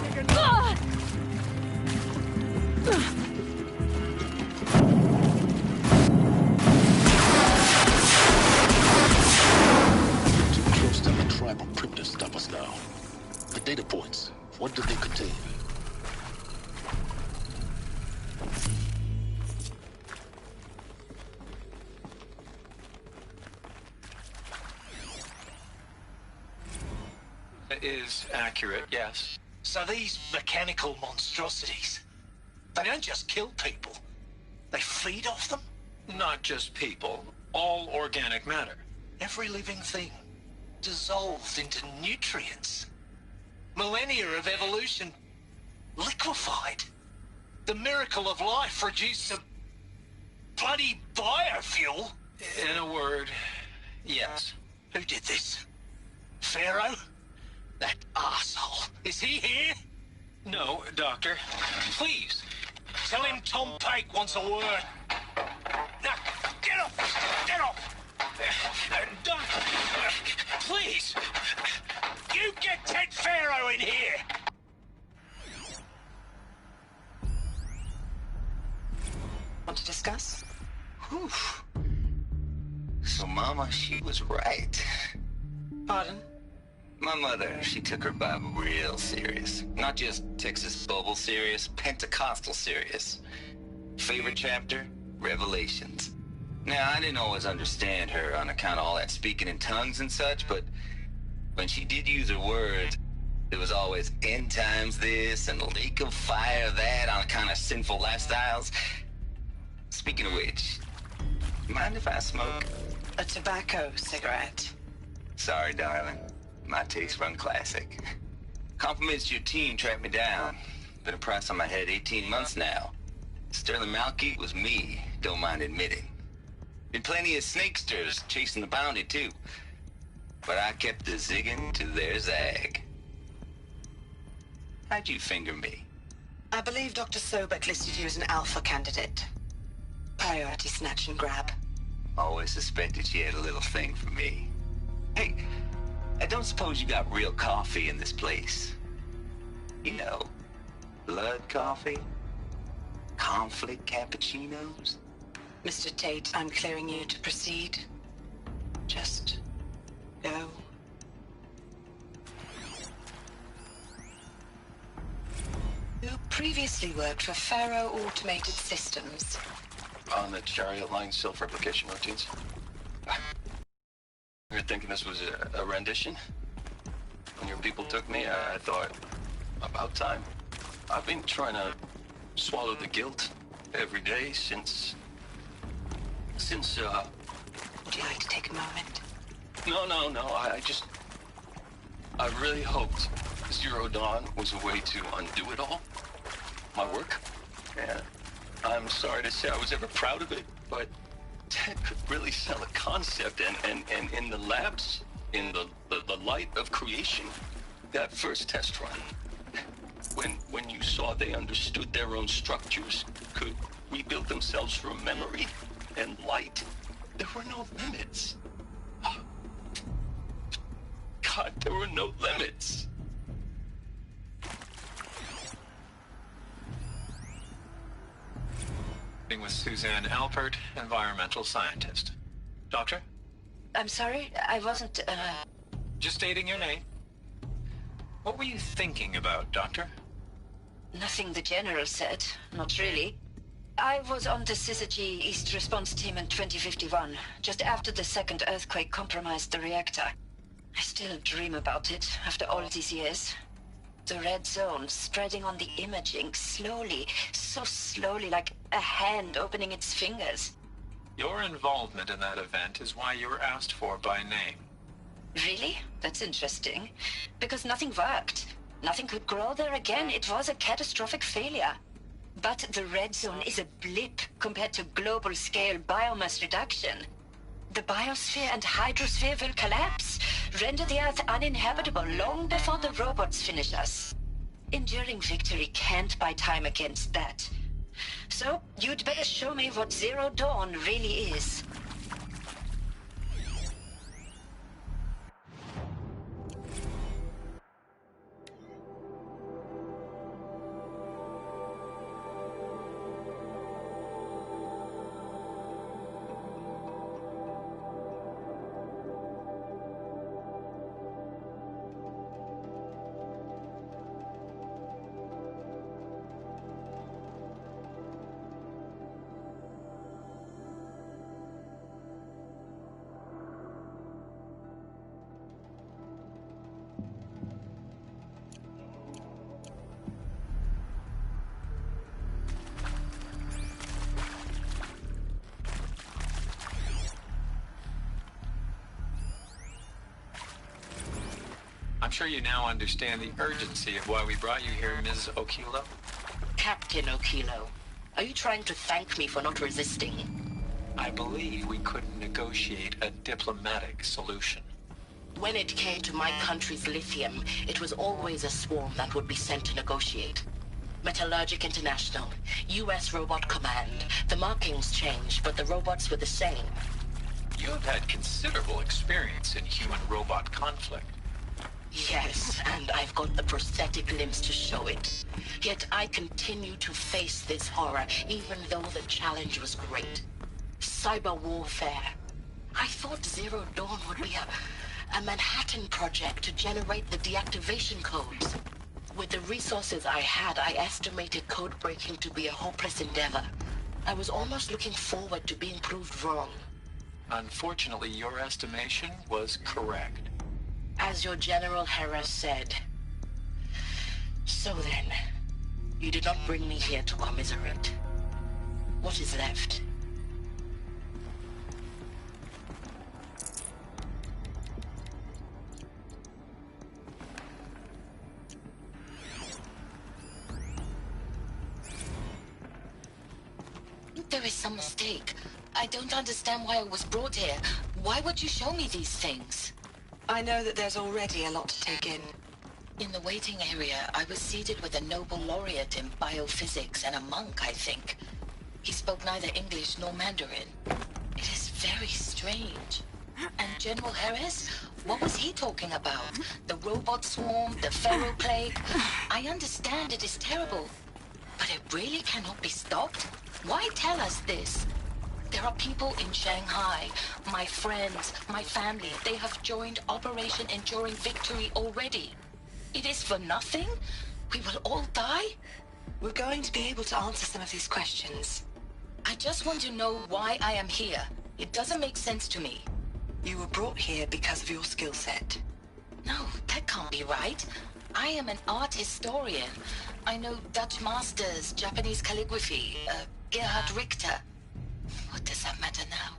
Take another! Stop us now. The data points, what do they contain? It is accurate, yes. So these mechanical monstrosities, they don't just kill people. They feed off them? Not just people, all organic matter. Every living thing, dissolved into nutrients. Millennia of evolution, liquefied. The miracle of life reduced to bloody biofuel. In a word, yes. Who did this? Pharaoh? That arsehole. Is he here? No, Doctor. Please, tell him Tom Pake wants a word. Now, get off! Get off! Doctor, please! You get Ted Pharaoh in here! Want to discuss? Whew. So, Mama, she was right. Pardon? My mother, she took her Bible real serious. Not just Texas Bubble serious, Pentecostal serious. Favorite chapter? Revelations. Now, I didn't always understand her on account of all that speaking in tongues and such, but when she did use her words, it was always end times this and lake of fire that on account of sinful lifestyles. Speaking of which, mind if I smoke? A tobacco cigarette. Sorry, darling. My taste run classic. Compliments to your team tracked me down. Been a price on my head 18 months now. Sterling Malky was me, don't mind admitting. Been plenty of snakesters chasing the bounty, too. But I kept the zigging to their zag. How'd you finger me? I believe Dr. Sobek listed you as an alpha candidate. Priority snatch and grab. Always suspected she had a little thing for me. Hey, I don't suppose you got real coffee in this place. You know, blood coffee? Conflict cappuccinos? Mr. Tate, I'm clearing you to proceed. Just go. You previously worked for Pharaoh Automated Systems. On the Chariot Line self-replication routines? You're thinking this was a rendition? When your people took me, I thought, about time. I've been trying to swallow the guilt every day since... Would you like to take a moment? No, I really hoped Zero Dawn was a way to undo it all. My work. And I'm sorry to say I was ever proud of it, but Ted could really sell a concept, and in the labs, in the light of creation, that first test run, when you saw they understood their own structures, could rebuild themselves from memory and light, there were no limits. God, there were no limits. With Suzanne Alpert, environmental scientist. Doctor? I'm sorry, I wasn't, Just stating your name. What were you thinking about, Doctor? Nothing the General said. Not really. I was on the Syzygy East Response Team in 2051, just after the second earthquake compromised the reactor. I still dream about it, after all these years. The red zone spreading on the imaging, slowly, so slowly, like a hand opening its fingers. Your involvement in that event is why you were asked for by name. Really? That's interesting. Because nothing worked. Nothing could grow there again. It was a catastrophic failure. But the red zone is a blip compared to global-scale biomass reduction. The biosphere and hydrosphere will collapse, render the Earth uninhabitable long before the robots finish us. Enduring victory can't buy time against that. So, you'd better show me what Zero Dawn really is. sure you now understand the urgency of why we brought you here, Ms. Okilo. Captain Okilo, are you trying to thank me for not resisting? I believe we couldn't negotiate a diplomatic solution. When it came to my country's lithium, it was always a swarm that would be sent to negotiate. Metallurgic International, U.S. Robot Command. The markings changed, but the robots were the same. You have had considerable experience in human-robot conflict. Yes, and I've got the prosthetic limbs to show it. Yet I continue to face this horror, even though the challenge was great. Cyber warfare. I thought Zero Dawn would be a Manhattan project to generate the deactivation codes. With the resources I had, I estimated code breaking to be a hopeless endeavor. I was almost looking forward to being proved wrong. Unfortunately, your estimation was correct. As your General Harris said. So then, you did not bring me here to commiserate. What is left? There is some mistake. I don't understand why I was brought here. Why would you show me these things? I know that there's already a lot to take in. In the waiting area, I was seated with a Nobel laureate in biophysics and a monk, I think. He spoke neither English nor Mandarin. It is very strange. And General Harris? What was he talking about? The robot swarm, the Pharaoh plague? I understand it is terrible. But it really cannot be stopped? Why tell us this? There are people in Shanghai, my friends, my family. They have joined Operation Enduring Victory already. It is for nothing? We will all die? We're going to be able to answer some of these questions. I just want to know why I am here. It doesn't make sense to me. You were brought here because of your skill set. No, that can't be right. I am an art historian. I know Dutch masters, Japanese calligraphy, Gerhard Richter. What does that matter now?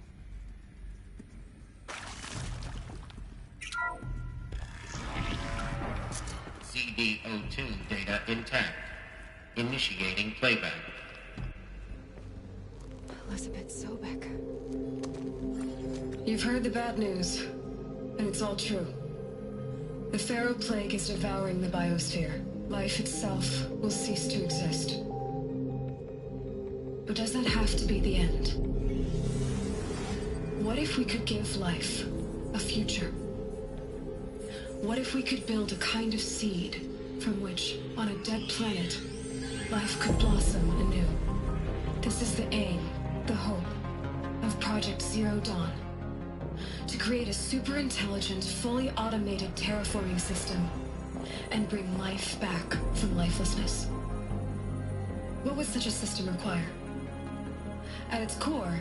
CD02 data intact. Initiating playback. Elizabeth Sobek. You've heard the bad news, and it's all true. The Pharaoh plague is devouring the biosphere. Life itself will cease to exist. But does that have to be the end? What if we could give life a future? What if we could build a kind of seed from which, on a dead planet, life could blossom anew? This is the aim, the hope, of Project Zero Dawn. To create a super-intelligent, fully automated terraforming system and bring life back from lifelessness. What would such a system require? At its core,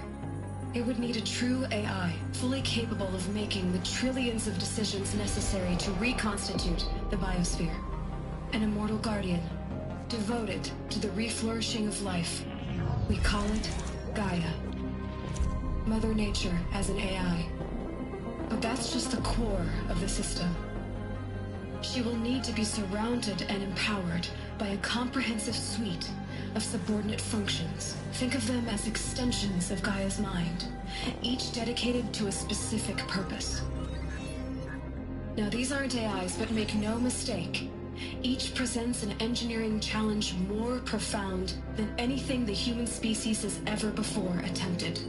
it would need a true AI, fully capable of making the trillions of decisions necessary to reconstitute the biosphere. An immortal guardian, devoted to the reflourishing of life. We call it Gaia. Mother Nature as an AI. But that's just the core of the system. She will need to be surrounded and empowered by a comprehensive suite of subordinate functions. Think of them as extensions of Gaia's mind, each dedicated to a specific purpose. Now, these aren't AIs, but make no mistake, each presents an engineering challenge more profound than anything the human species has ever before attempted.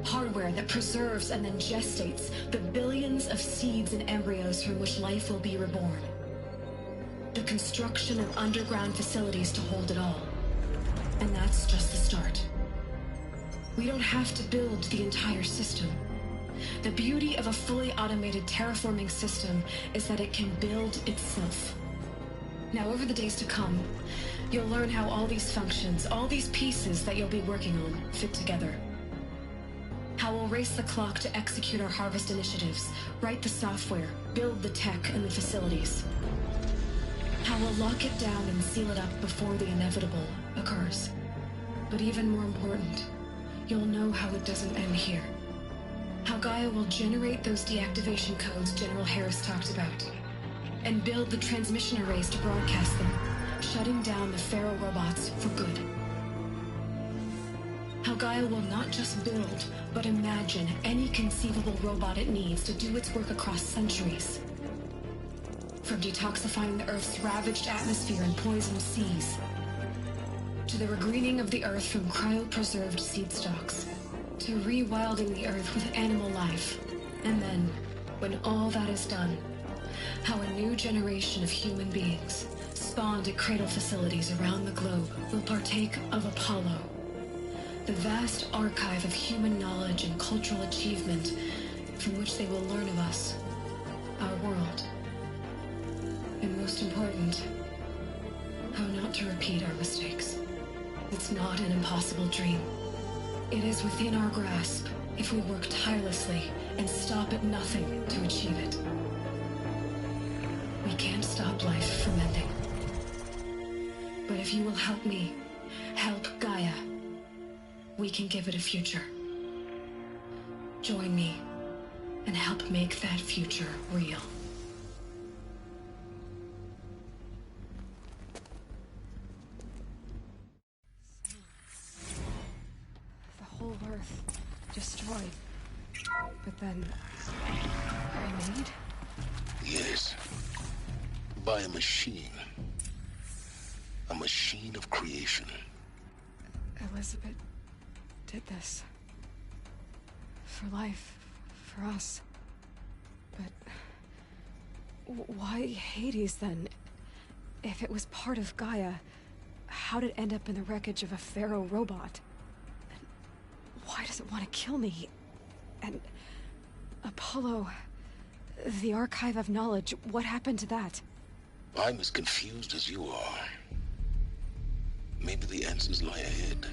Hardware that preserves and then gestates the billions of seeds and embryos from which life will be reborn. The construction of underground facilities to hold it all. And that's just the start. We don't have to build the entire system. The beauty of a fully automated terraforming system is that it can build itself. Now, over the days to come, you'll learn how all these functions, all these pieces that you'll be working on, fit together. How we'll race the clock to execute our harvest initiatives, write the software, build the tech and the facilities. How we'll lock it down and seal it up before the inevitable occurs. But even more important, you'll know how it doesn't end here. How Gaia will generate those deactivation codes General Harris talked about. and build the transmission arrays to broadcast them, shutting down the Pharaoh robots for good. How Gaia will not just build, but imagine any conceivable robot it needs to do its work across centuries. From detoxifying the Earth's ravaged atmosphere and poisoned seas, to the regreening of the Earth from cryopreserved seed stalks, to rewilding the Earth with animal life. And then, when all that is done, how a new generation of human beings, spawned at cradle facilities around the globe, will partake of Apollo, the vast archive of human knowledge and cultural achievement from which they will learn of us, our world. And most important, how not to repeat our mistakes. It's not an impossible dream. It is within our grasp if we work tirelessly and stop at nothing to achieve it. We can't stop life from ending. But if you will help me, help Gaia, we can give it a future. Join me and help make that future real. The whole Earth destroyed. But then... remade? Yes. By a machine. A machine of creation. Elizabeth did this. For life. For us. But... why Hades, then? If it was part of Gaia, how did it end up in the wreckage of a Pharaoh robot? And why does it want to kill me? And... Apollo... the Archive of Knowledge, what happened to that? I'm as confused as you are. Maybe the answers lie ahead.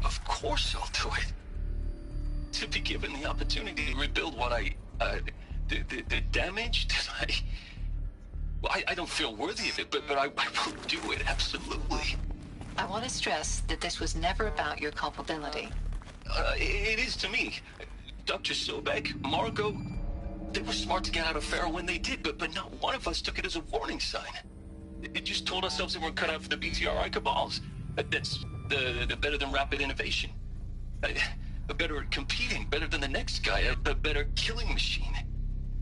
Of course I'll do it. to be given the opportunity to rebuild what the damage that well, I don't feel worthy of it, but I will do it, absolutely. I want to stress that this was never about your culpability. It is to me. Dr. Sobek, Margot, they were smart to get out of Pharaoh when they did, but not one of us took it as a warning sign. It just told ourselves that we're cut out for the BTRI cabals. That's the better than rapid innovation. A better at competing, better than the next guy, a better killing machine.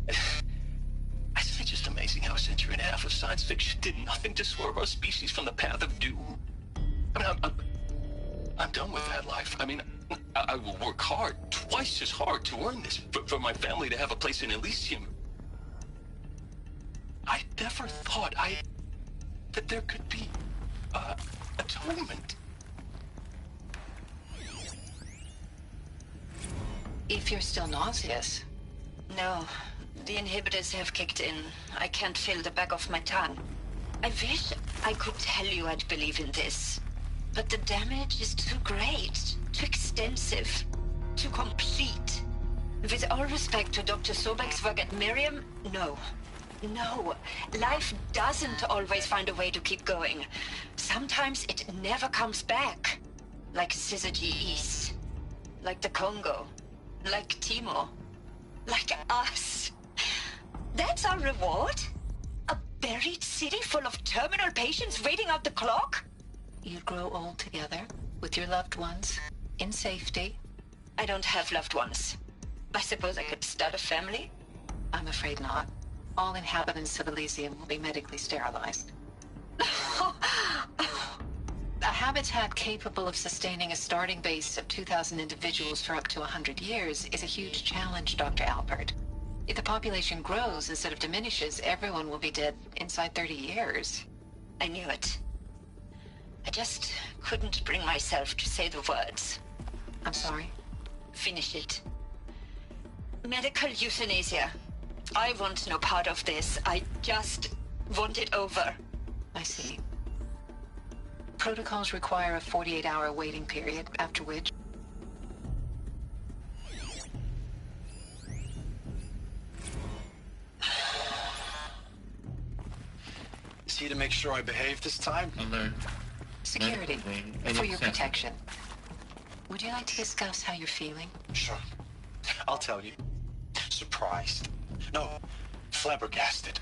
Isn't it just amazing how a century and a half of science fiction did nothing to swerve our species from the path of doom? I mean, I'm done with that life. I mean, I will work hard, twice as hard to earn this, for my family to have a place in Elysium. I never thought that there could be, atonement. If you're still nauseous. No, the inhibitors have kicked in. I can't feel the back of my tongue. I wish I could tell you I'd believe in this. But the damage is too great, too extensive, too complete. With all respect to Dr. Sobek's work at Miriam, no. No, life doesn't always find a way to keep going. Sometimes it never comes back. Like Syzygy East. Like the Congo. Like Timo. Like us. That's our reward? A buried city full of terminal patients waiting out the clock? You'd grow old together, with your loved ones, in safety. I don't have loved ones. I suppose I could start a family? I'm afraid not. All inhabitants of Elysium will be medically sterilized. A habitat capable of sustaining a starting base of 2,000 individuals for up to 100 years is a huge challenge, Dr. Alpert. If the population grows instead of diminishes, everyone will be dead inside 30 years. I knew it. I just couldn't bring myself to say the words. I'm sorry? Finish it. Medical euthanasia. I want no part of this. I just want it over. I see. Protocols require a 48-hour waiting period, after which... Is he to make sure I behave this time? Alert. Security, for your protection. Would you like to discuss how you're feeling? Sure. I'll tell you. Surprised. No, flabbergasted.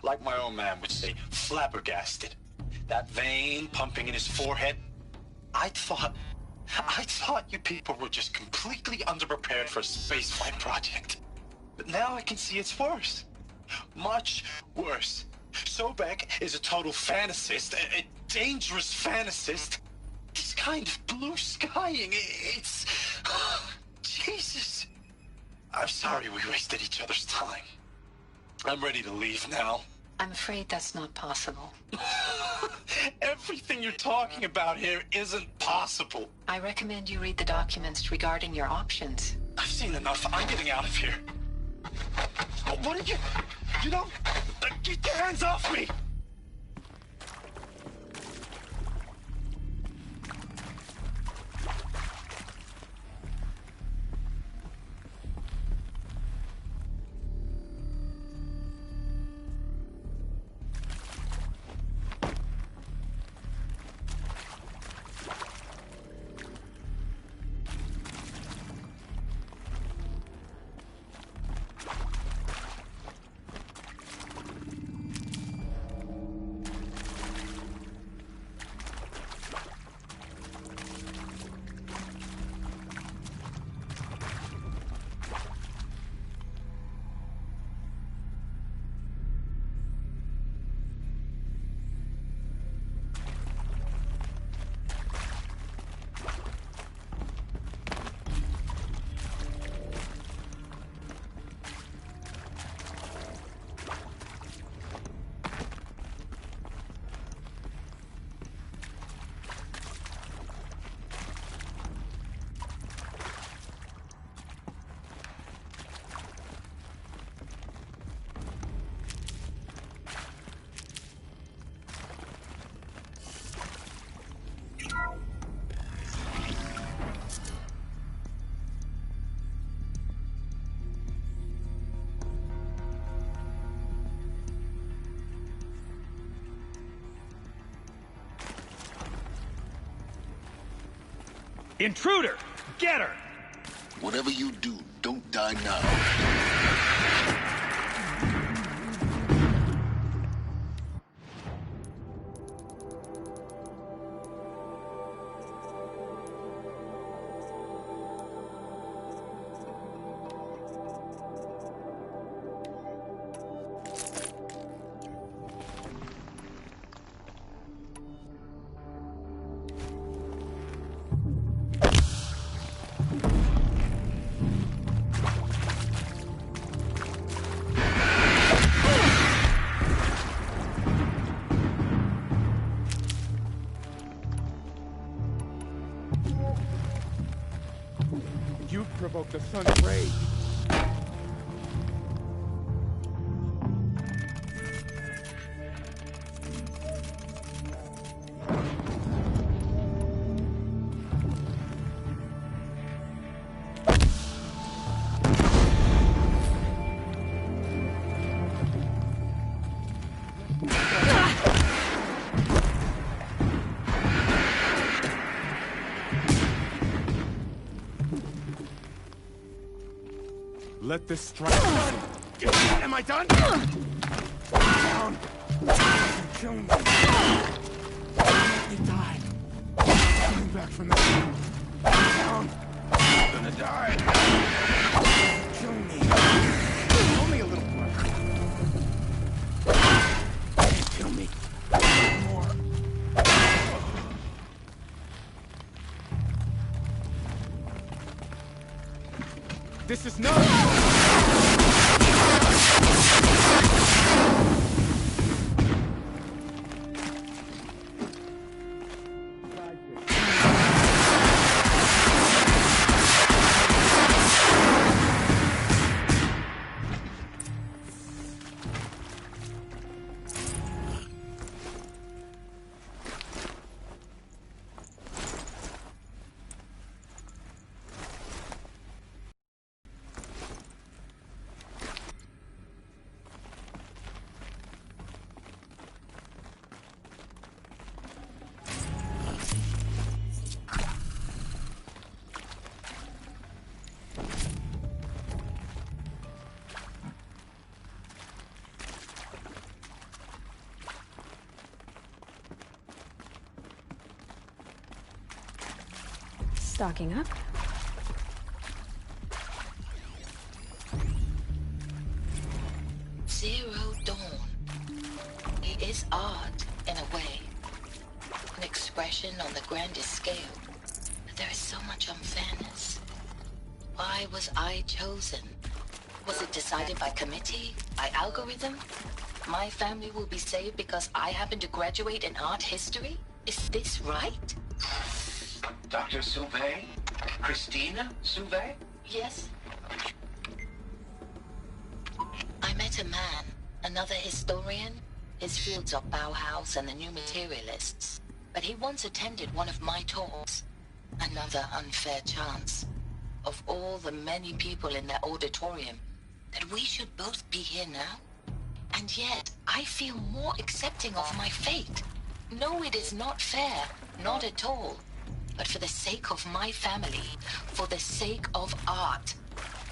Like my own man would say, flabbergasted. That vein pumping in his forehead. I thought you people were just completely underprepared for a spaceflight project. But now I can see it's worse. Much worse. Sobek is a total fantasist, a dangerous fantasist. This kind of blue skying, it's... Jesus. I'm sorry we wasted each other's time. I'm ready to leave now. I'm afraid that's not possible. Everything you're talking about here isn't possible. I recommend you read the documents regarding your options. I've seen enough. I'm getting out of here. What are you... You don't... Get your hands off me! Intruder! Get her! Whatever you do, don't die now. You provoke the sun's rage. Let this strike. Am I done? Down. Kill me. Let me die. Coming back from the ground. Down. I'm gonna die. Kill me. Only a little more. Kill me. More. This is not... Stocking up. Zero Dawn. It is art, in a way. An expression on the grandest scale. But there is so much unfairness. Why was I chosen? Was it decided by committee? By algorithm? My family will be saved because I happen to graduate in art history? Is this right? Dr. Sauvé? Christina Sauvé? Yes. I met a man, another historian. His fields are Bauhaus and the New Materialists. But he once attended one of my talks. Another unfair chance. Of all the many people in that auditorium, that we should both be here now. And yet, I feel more accepting of my fate. No, it is not fair. Not at all. But for the sake of my family, for the sake of art.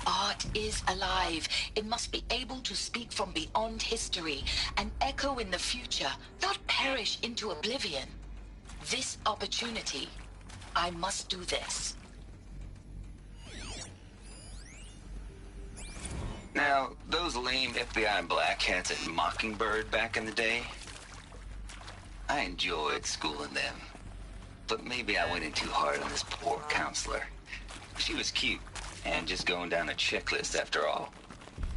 Art is alive. It must be able to speak from beyond history and echo in the future, not perish into oblivion. This opportunity, I must do this. Now, those lame FBI black hats at Mockingbird back in the day, I enjoyed schooling them. But maybe I went in too hard on this poor counselor. She was cute, and just going down a checklist after all.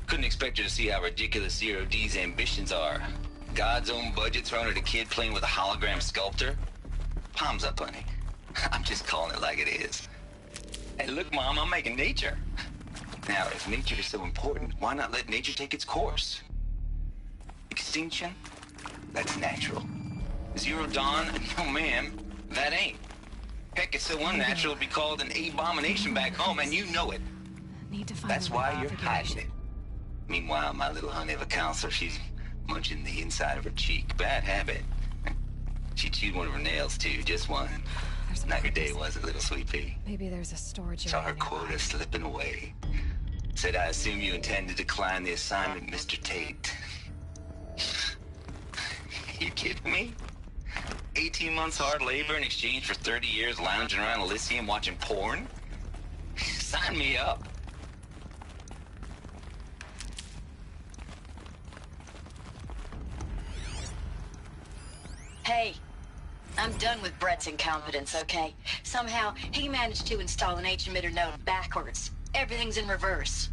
Couldn't expect her to see how ridiculous Zero D's ambitions are. God's own budget thrown at a kid playing with a hologram sculptor? Palms up, honey. I'm just calling it like it is. Hey, look, Mom, I'm making nature. Now, if nature is so important, why not let nature take its course? Extinction? That's natural. Zero Dawn? No, ma'am. That ain't. Heck, it's so unnatural to be called an abomination back home, and you know it. Need to find That's why you're hiding it. Meanwhile, my little honey of a counselor, she's munching the inside of her cheek. Bad habit. She chewed one of her nails, too, just one. Not your day, was it, little sweet pea? Maybe there's a storage area Saw her nearby. quota slipping away. Said, I assume you intend to decline the assignment, Mr. Tate. You kidding me? 18 months hard labor in exchange for 30 years lounging around Elysium watching porn? Sign me up. Hey, I'm done with Brett's incompetence, okay? Somehow, he managed to install an H-emitter node backwards. Everything's in reverse.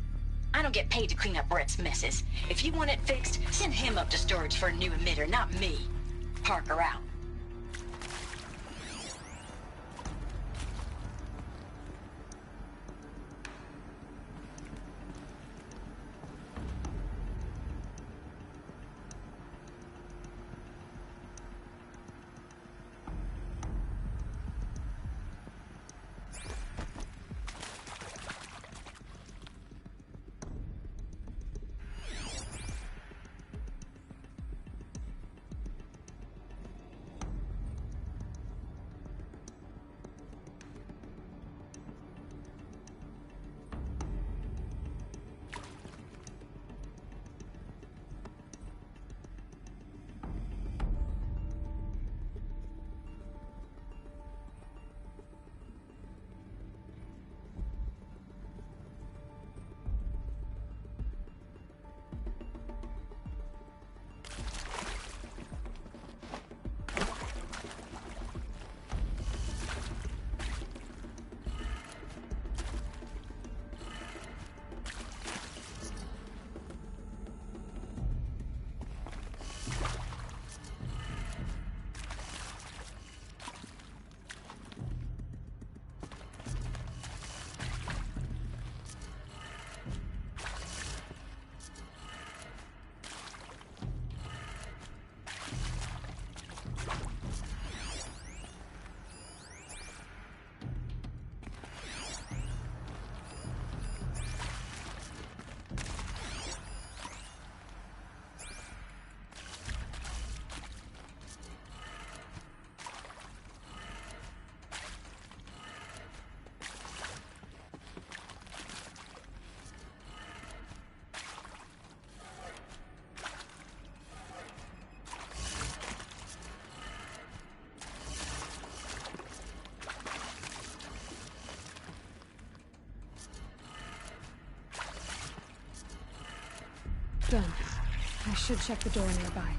I don't get paid to clean up Brett's messes. If you want it fixed, send him up to storage for a new emitter, not me. Parker out. Done. I should check the door nearby.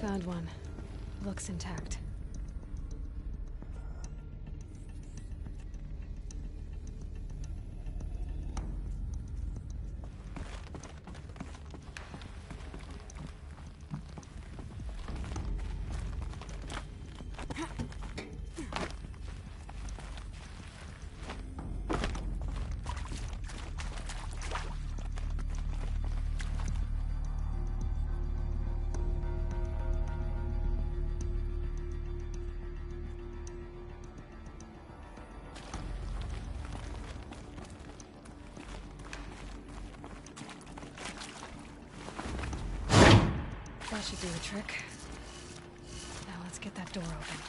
Found one. Looks intact. That should do the trick. Now let's get that door open.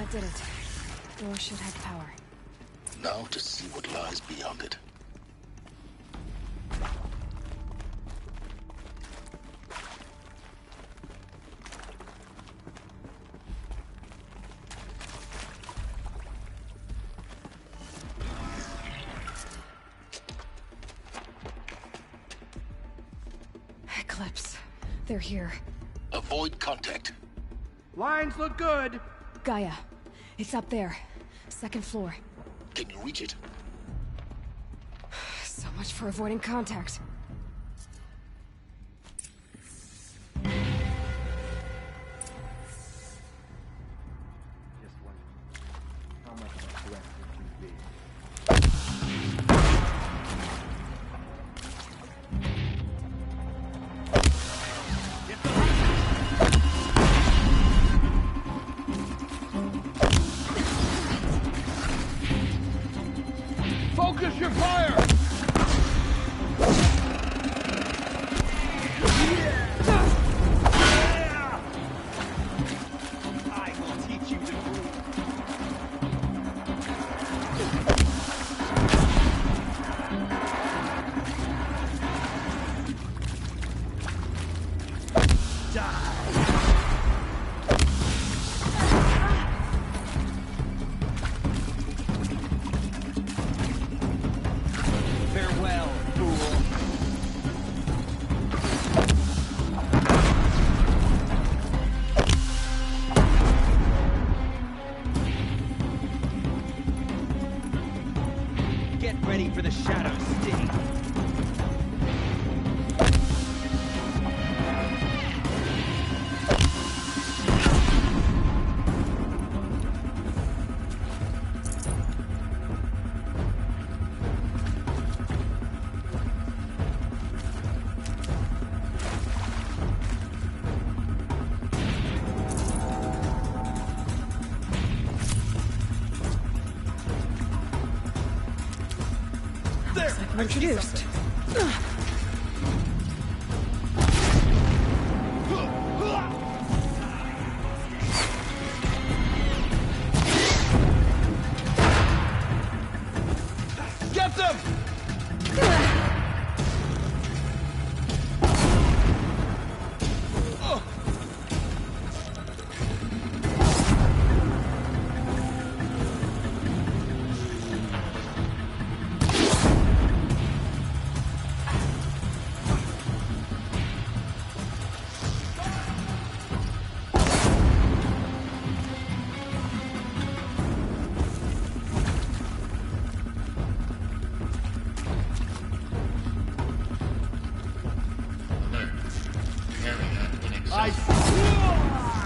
That did it. Door should have power. Now to see what lies beyond it. Eclipse. They're here. Avoid contact. Lines look good. Gaia. It's up there. Second floor. Can you reach it? So much for avoiding contact. Focus your fire! I will teach you to move. Farewell, fool. Get ready for the shadow sting. Looks like we're introduced. Get them!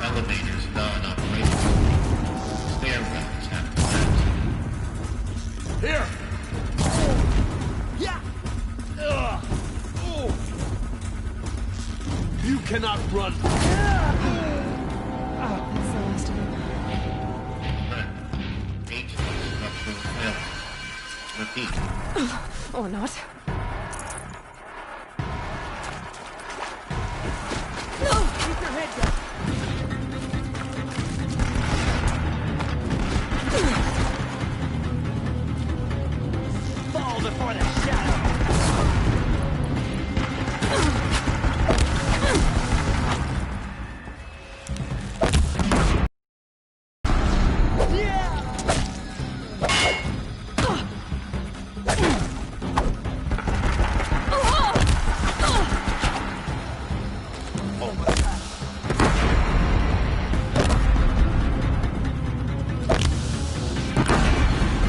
Elevators non-operational. Stairwells have collapsed. Here! Yeah! You cannot run! That's the last of them. Ancient structural failure. Repeat. Or not. Keep your head down. Fall before the shadow.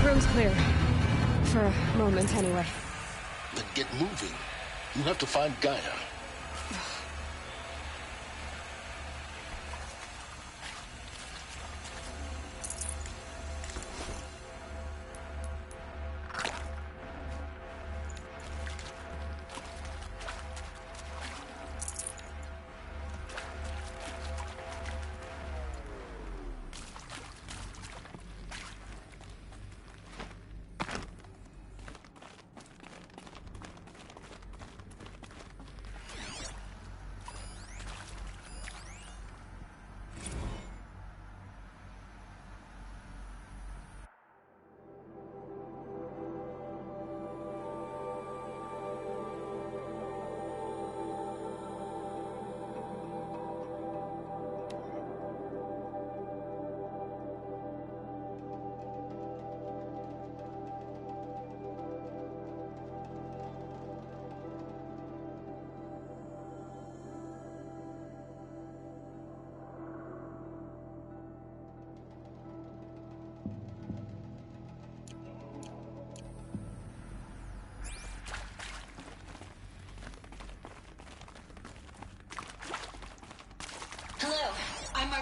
Room's clear. For a moment, anyway. Then get moving. You have to find Gaia.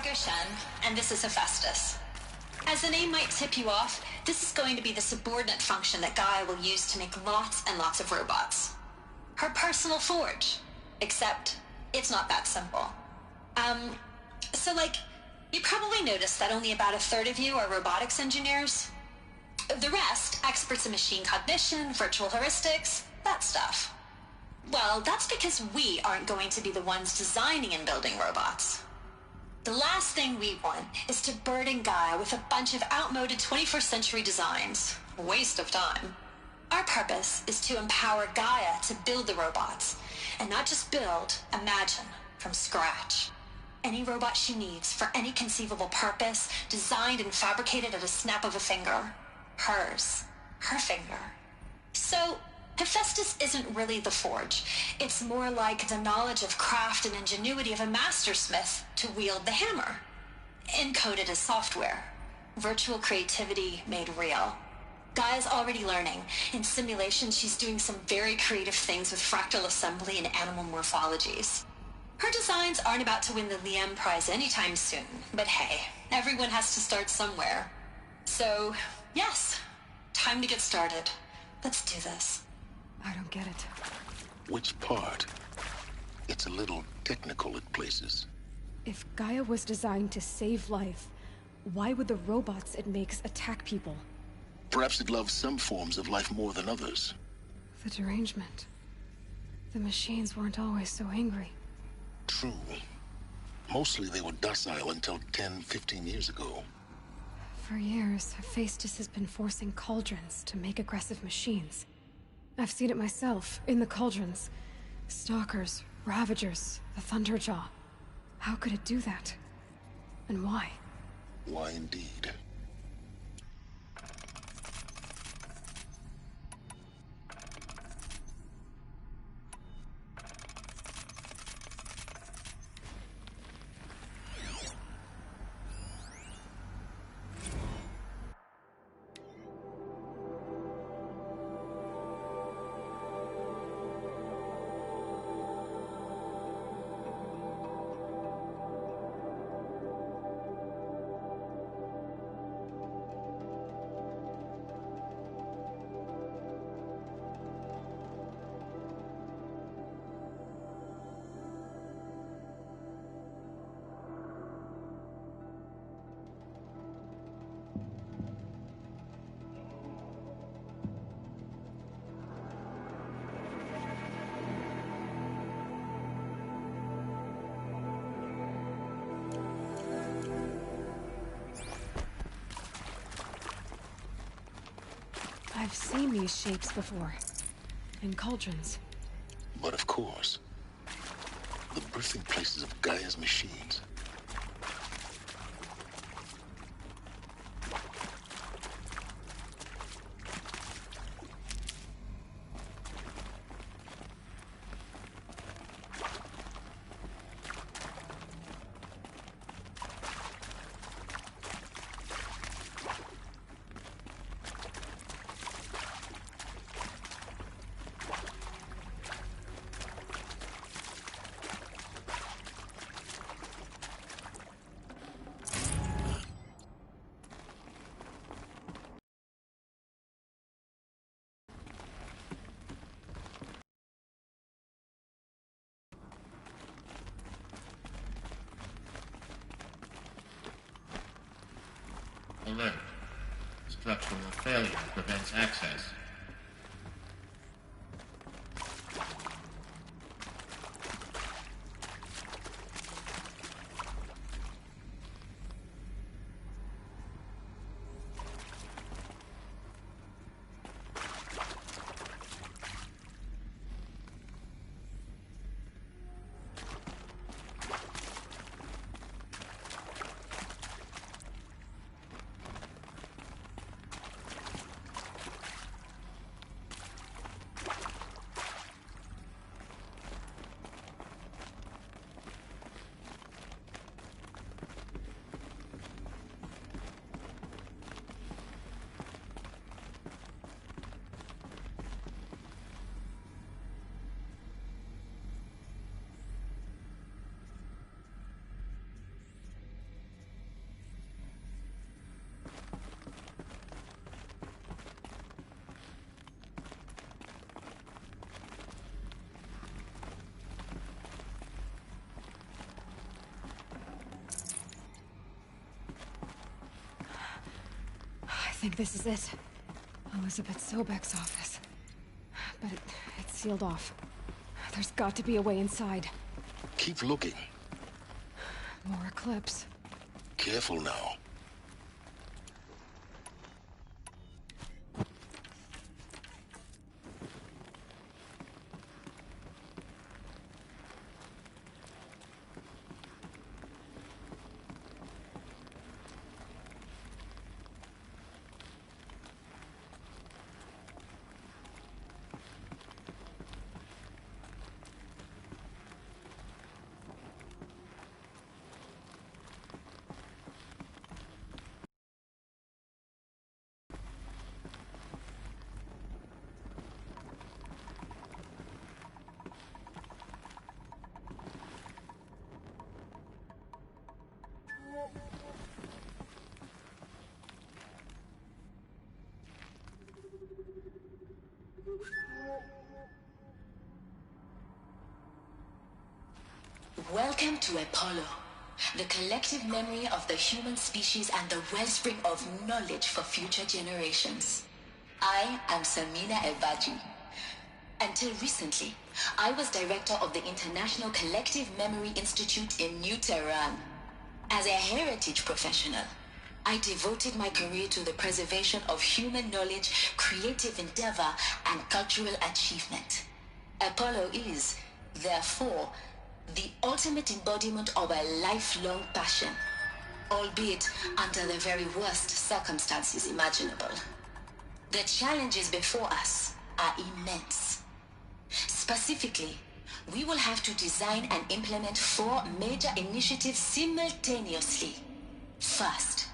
Margot Shen, and this is Hephaestus. As the name might tip you off, this is going to be the subordinate function that Gaia will use to make lots and lots of robots. Her personal forge. Except, it's not that simple. So you probably noticed that only about a third of you are robotics engineers. The rest, experts in machine cognition, virtual heuristics, that stuff. Well, that's because we aren't going to be the ones designing and building robots. The last thing we want is to burden Gaia with a bunch of outmoded 21st century designs. Waste of time. Our purpose is to empower Gaia to build the robots. And not just build, imagine, from scratch. Any robot she needs for any conceivable purpose, designed and fabricated at a snap of a finger. Hers. Her finger. So, Hephaestus isn't really the forge. It's more like the knowledge of craft and ingenuity of a mastersmith to wield the hammer. Encoded as software. Virtual creativity made real. Gaia's already learning. In simulation, she's doing some very creative things with fractal assembly and animal morphologies. Her designs aren't about to win the Liam Prize anytime soon, but hey, everyone has to start somewhere. So, yes, time to get started. Let's do this. I don't get it. Which part? It's a little technical at places. If Gaia was designed to save life, why would the robots it makes attack people? Perhaps it loves some forms of life more than others. The derangement. The machines weren't always so angry. True. Mostly they were docile until 10, 15 years ago. For years, Hephaestus has been forcing cauldrons to make aggressive machines. I've seen it myself, in the cauldrons. Stalkers, Ravagers, the Thunderjaw. How could it do that? And why? Why indeed? I've seen these shapes before. In cauldrons. But of course, the birthing places of Gaia's machines. Alert. Structural failure prevents access. think this is it. Elizabeth Sobek's office. But it's sealed off. There's got to be a way inside. Keep looking. More Eclipse. Careful now. Welcome to Apollo, the collective memory of the human species and the wellspring of knowledge for future generations. I am Samina Ebaji. Until recently, I was director of the International Collective Memory Institute in New Tehran. As a heritage professional, I devoted my career to the preservation of human knowledge, creative endeavor, and cultural achievement. Apollo is, therefore, the ultimate embodiment of a lifelong passion, albeit under the very worst circumstances imaginable. The challenges before us are immense. Specifically, we will have to design and implement 4 major initiatives simultaneously. First,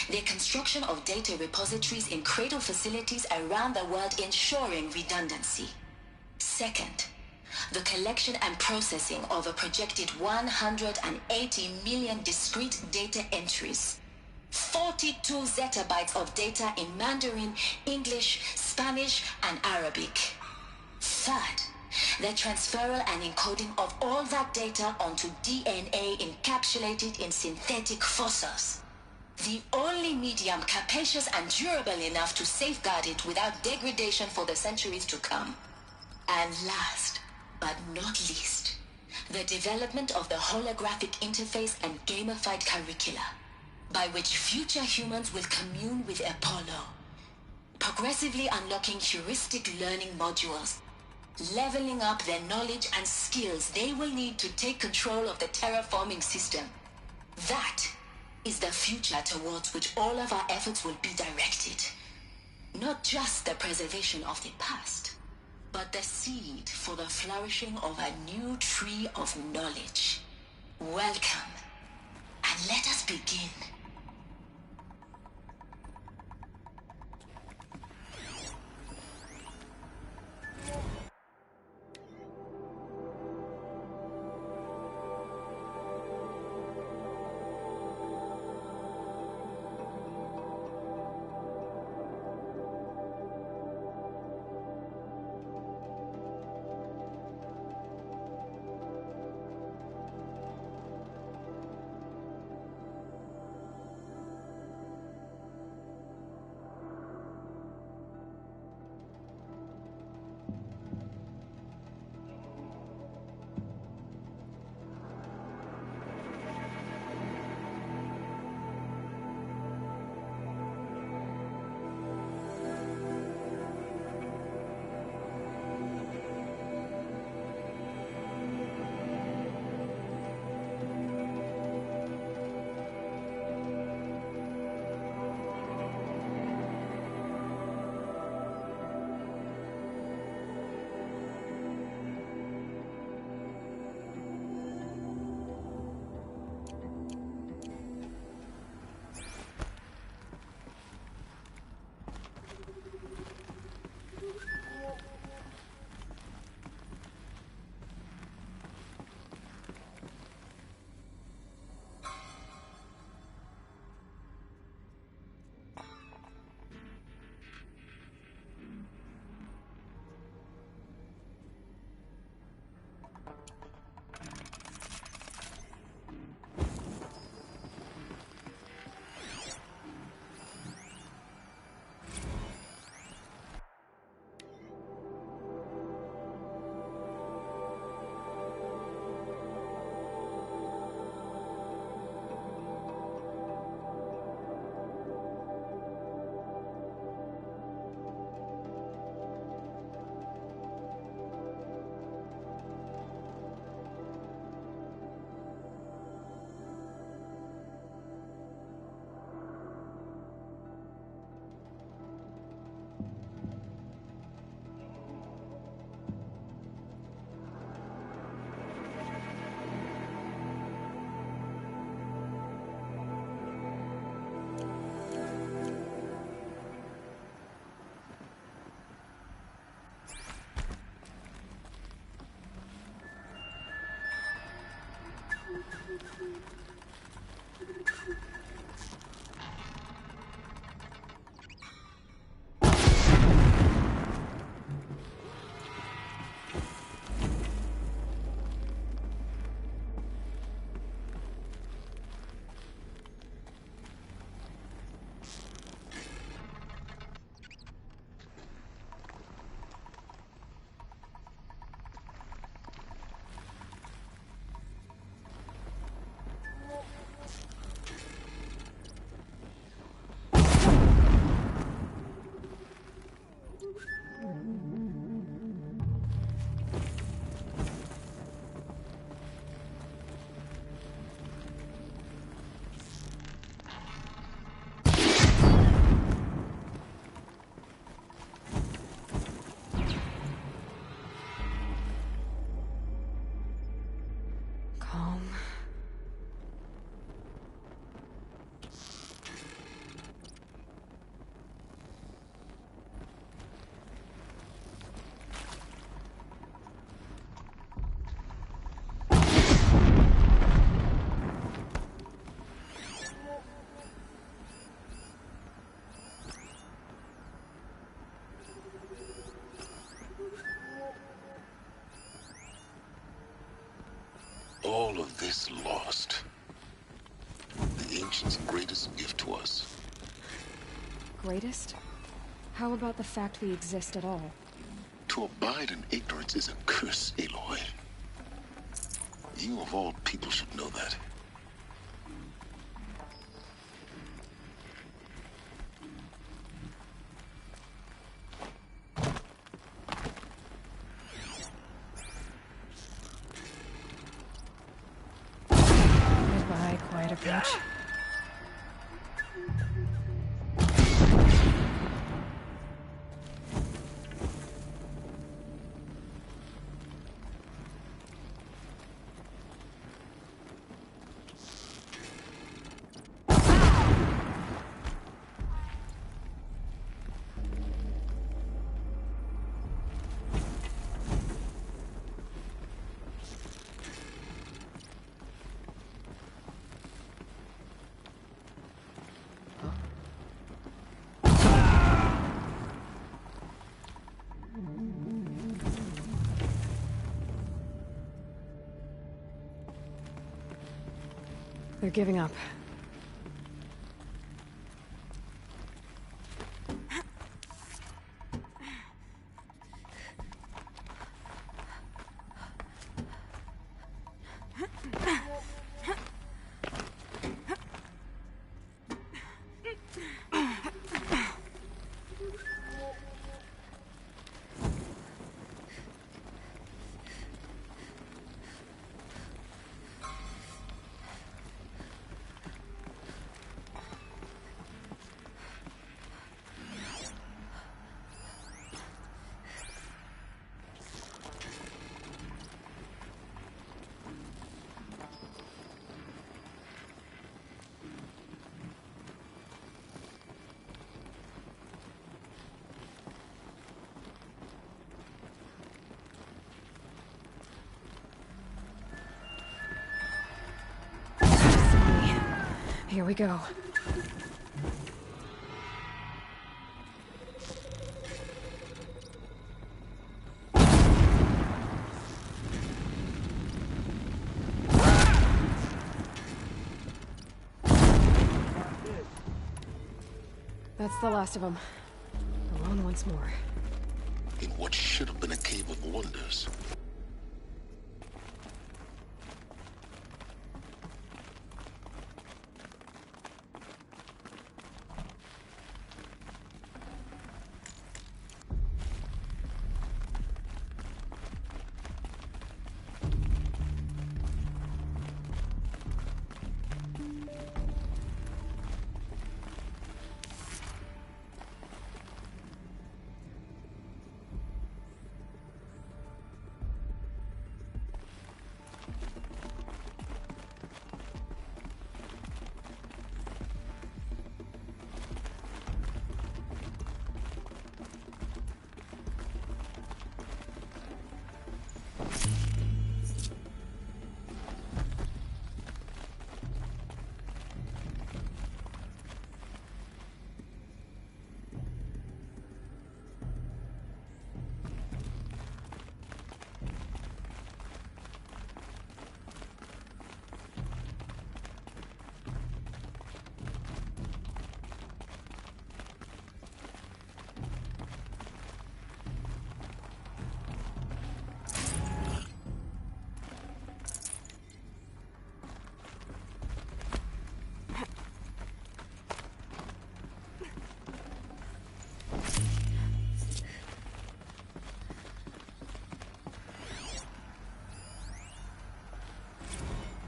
the construction of data repositories in cradle facilities around the world, ensuring redundancy. Second, the collection and processing of a projected 180 million discrete data entries. 42 zettabytes of data in Mandarin, English, Spanish, and Arabic. Third, the transferal and encoding of all that data onto DNA encapsulated in synthetic fossils. The only medium capacious and durable enough to safeguard it without degradation for the centuries to come. And last, but not least, the development of the holographic interface and gamified curricula, by which future humans will commune with Apollo, progressively unlocking heuristic learning modules, leveling up their knowledge and skills they will need to take control of the terraforming system. That is the future towards which all of our efforts will be directed. Not just the preservation of the past, but the seed for the flourishing of a new tree of knowledge. Welcome, and let us begin. Calm. All of this lost. The ancients' greatest gift to us. Greatest? How about the fact we exist at all? To abide in ignorance is a curse, Aloy. You of all people should know that. Goodbye, quiet approach. They're giving up. Here we go. That's the last of them. Alone once more. In what should have been a cave of wonders.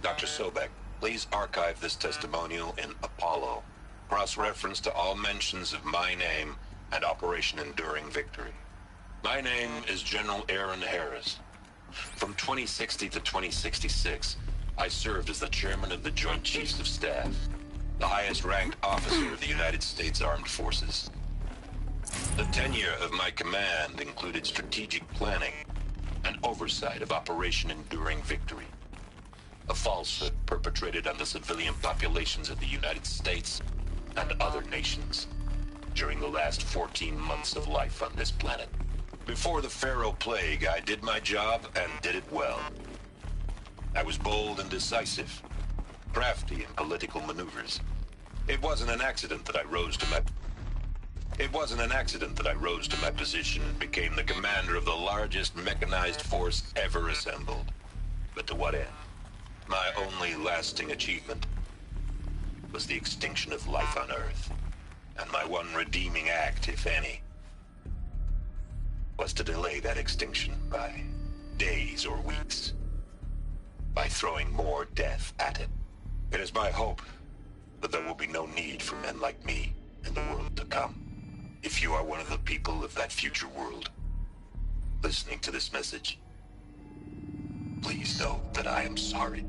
Dr. Sobek, please archive this testimonial in Apollo. Cross-reference to all mentions of my name and Operation Enduring Victory. My name is General Aaron Harris. From 2060 to 2066, I served as the chairman of the Joint Chiefs of Staff, the highest-ranked officer of the United States Armed Forces. The tenure of my command included strategic planning and oversight of Operation Enduring Victory, a falsehood perpetrated on the civilian populations of the United States and other nations during the last 14 months of life on this planet. Before the Pharaoh Plague, I did my job and did it well. I was bold and decisive, crafty in political maneuvers. It wasn't an accident that I rose to my position and became the commander of the largest mechanized force ever assembled. But to what end? My only lasting achievement was the extinction of life on Earth. And my one redeeming act, if any, was to delay that extinction by days or weeks, by throwing more death at it. It is my hope that there will be no need for men like me in the world to come. If you are one of the people of that future world listening to this message, please know that I am sorry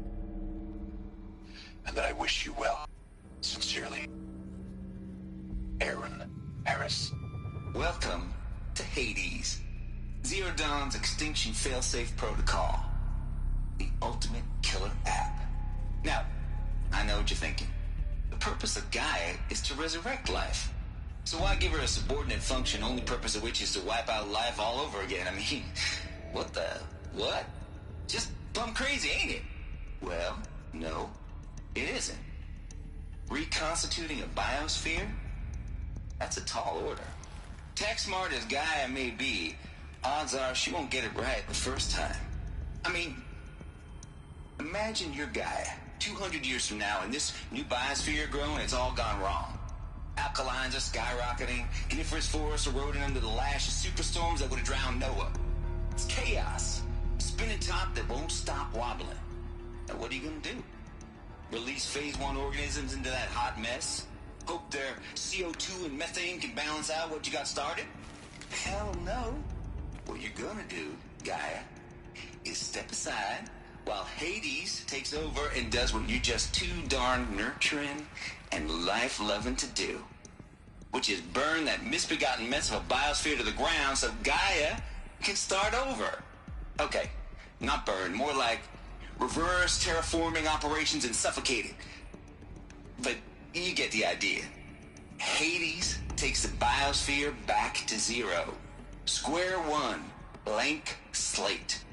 and that I wish you well. Sincerely, Aaron Harris. Welcome to Hades, Zero Dawn's extinction failsafe protocol, the ultimate killer app. Now, I know what you're thinking. The purpose of Gaia is to resurrect life. So why give her a subordinate function, only purpose of which is to wipe out life all over again? I mean, what? Just plumb crazy, ain't it? Well, no, it isn't. Reconstituting a biosphere? That's a tall order. Tech smart as Gaia may be, odds are she won't get it right the first time. I mean, imagine you're Gaia, 200 years from now, and this new biosphere growing, it's all gone wrong. Alkalines are skyrocketing, coniferous forests eroding under the lash of superstorms that would have drowned Noah. It's chaos. A spinning top that won't stop wobbling. Now what are you gonna do? Release phase 1 organisms into that hot mess? Hope their CO2 and methane can balance out what you got started? Hell no. What you're gonna do, Gaia, is step aside while Hades takes over and does what you're just too darn nurturing and life-loving to do, which is burn that misbegotten mess of a biosphere to the ground so Gaia can start over. Okay, not burn, more like reverse terraforming operations and suffocate it. But you get the idea. Hades takes the biosphere back to zero. Square one, blank slate.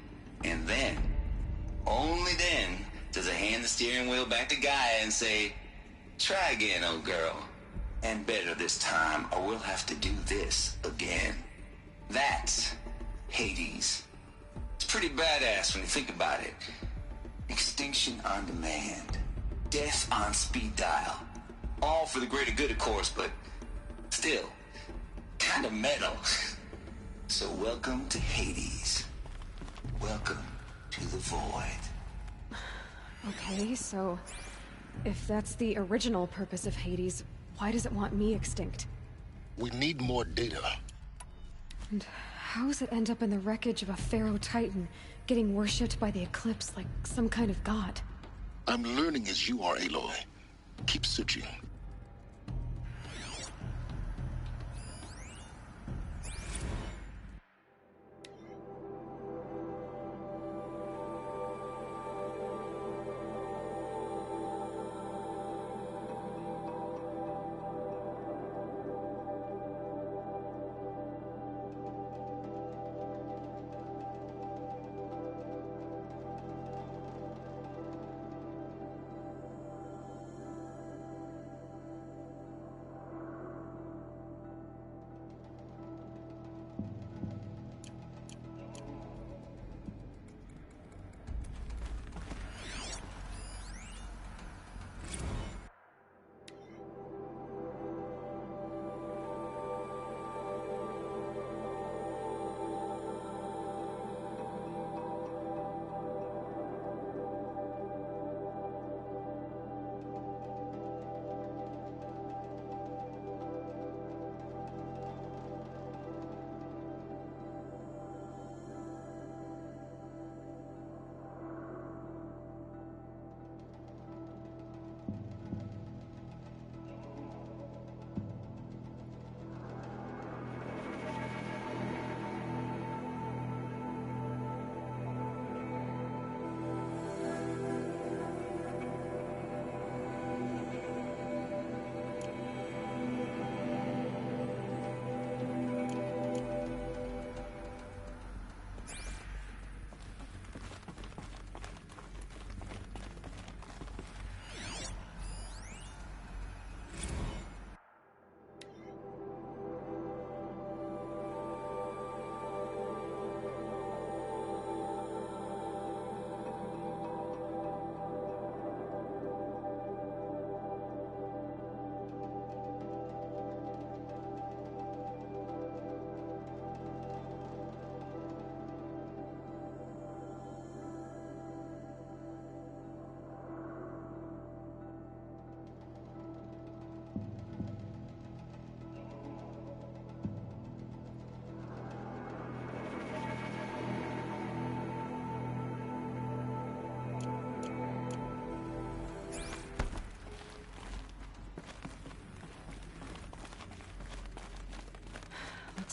And then, only then, does it hand the steering wheel back to Gaia and say, try again, old girl. And better this time, or we'll have to do this again. That's Hades. It's pretty badass when you think about it. Extinction on demand. Death on speed dial. All for the greater good, of course, but still, kind of metal. So welcome to Hades. Welcome to the void. Okay, so if that's the original purpose of Hades, why does it want me extinct? We need more data. And how does it end up in the wreckage of a Pharaoh Titan, getting worshipped by the Eclipse like some kind of god? I'm learning as you are, Aloy. Keep searching.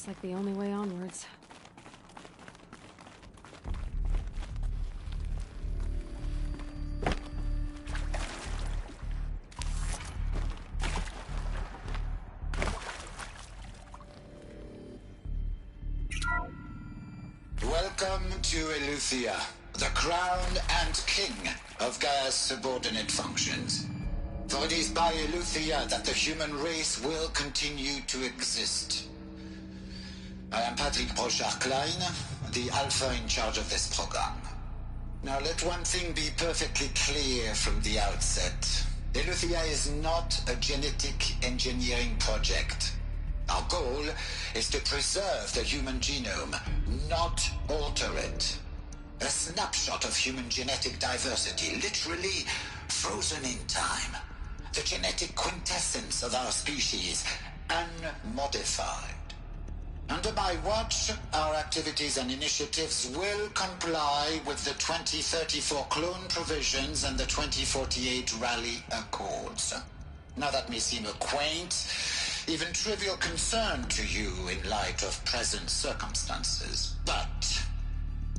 Looks like the only way onwards. Welcome to Eleuthia, the crown and king of Gaia's subordinate functions. For it is by Eleuthia that the human race will continue to exist. I am Patrick Brochard-Klein, the Alpha in charge of this program. Now let one thing be perfectly clear from the outset. Eleuthia is not a genetic engineering project. Our goal is to preserve the human genome, not alter it. A snapshot of human genetic diversity, literally frozen in time. The genetic quintessence of our species, unmodified. Under my watch, our activities and initiatives will comply with the 2034 clone provisions and the 2048 Rally Accords. Now that may seem a quaint, even trivial concern to you in light of present circumstances, but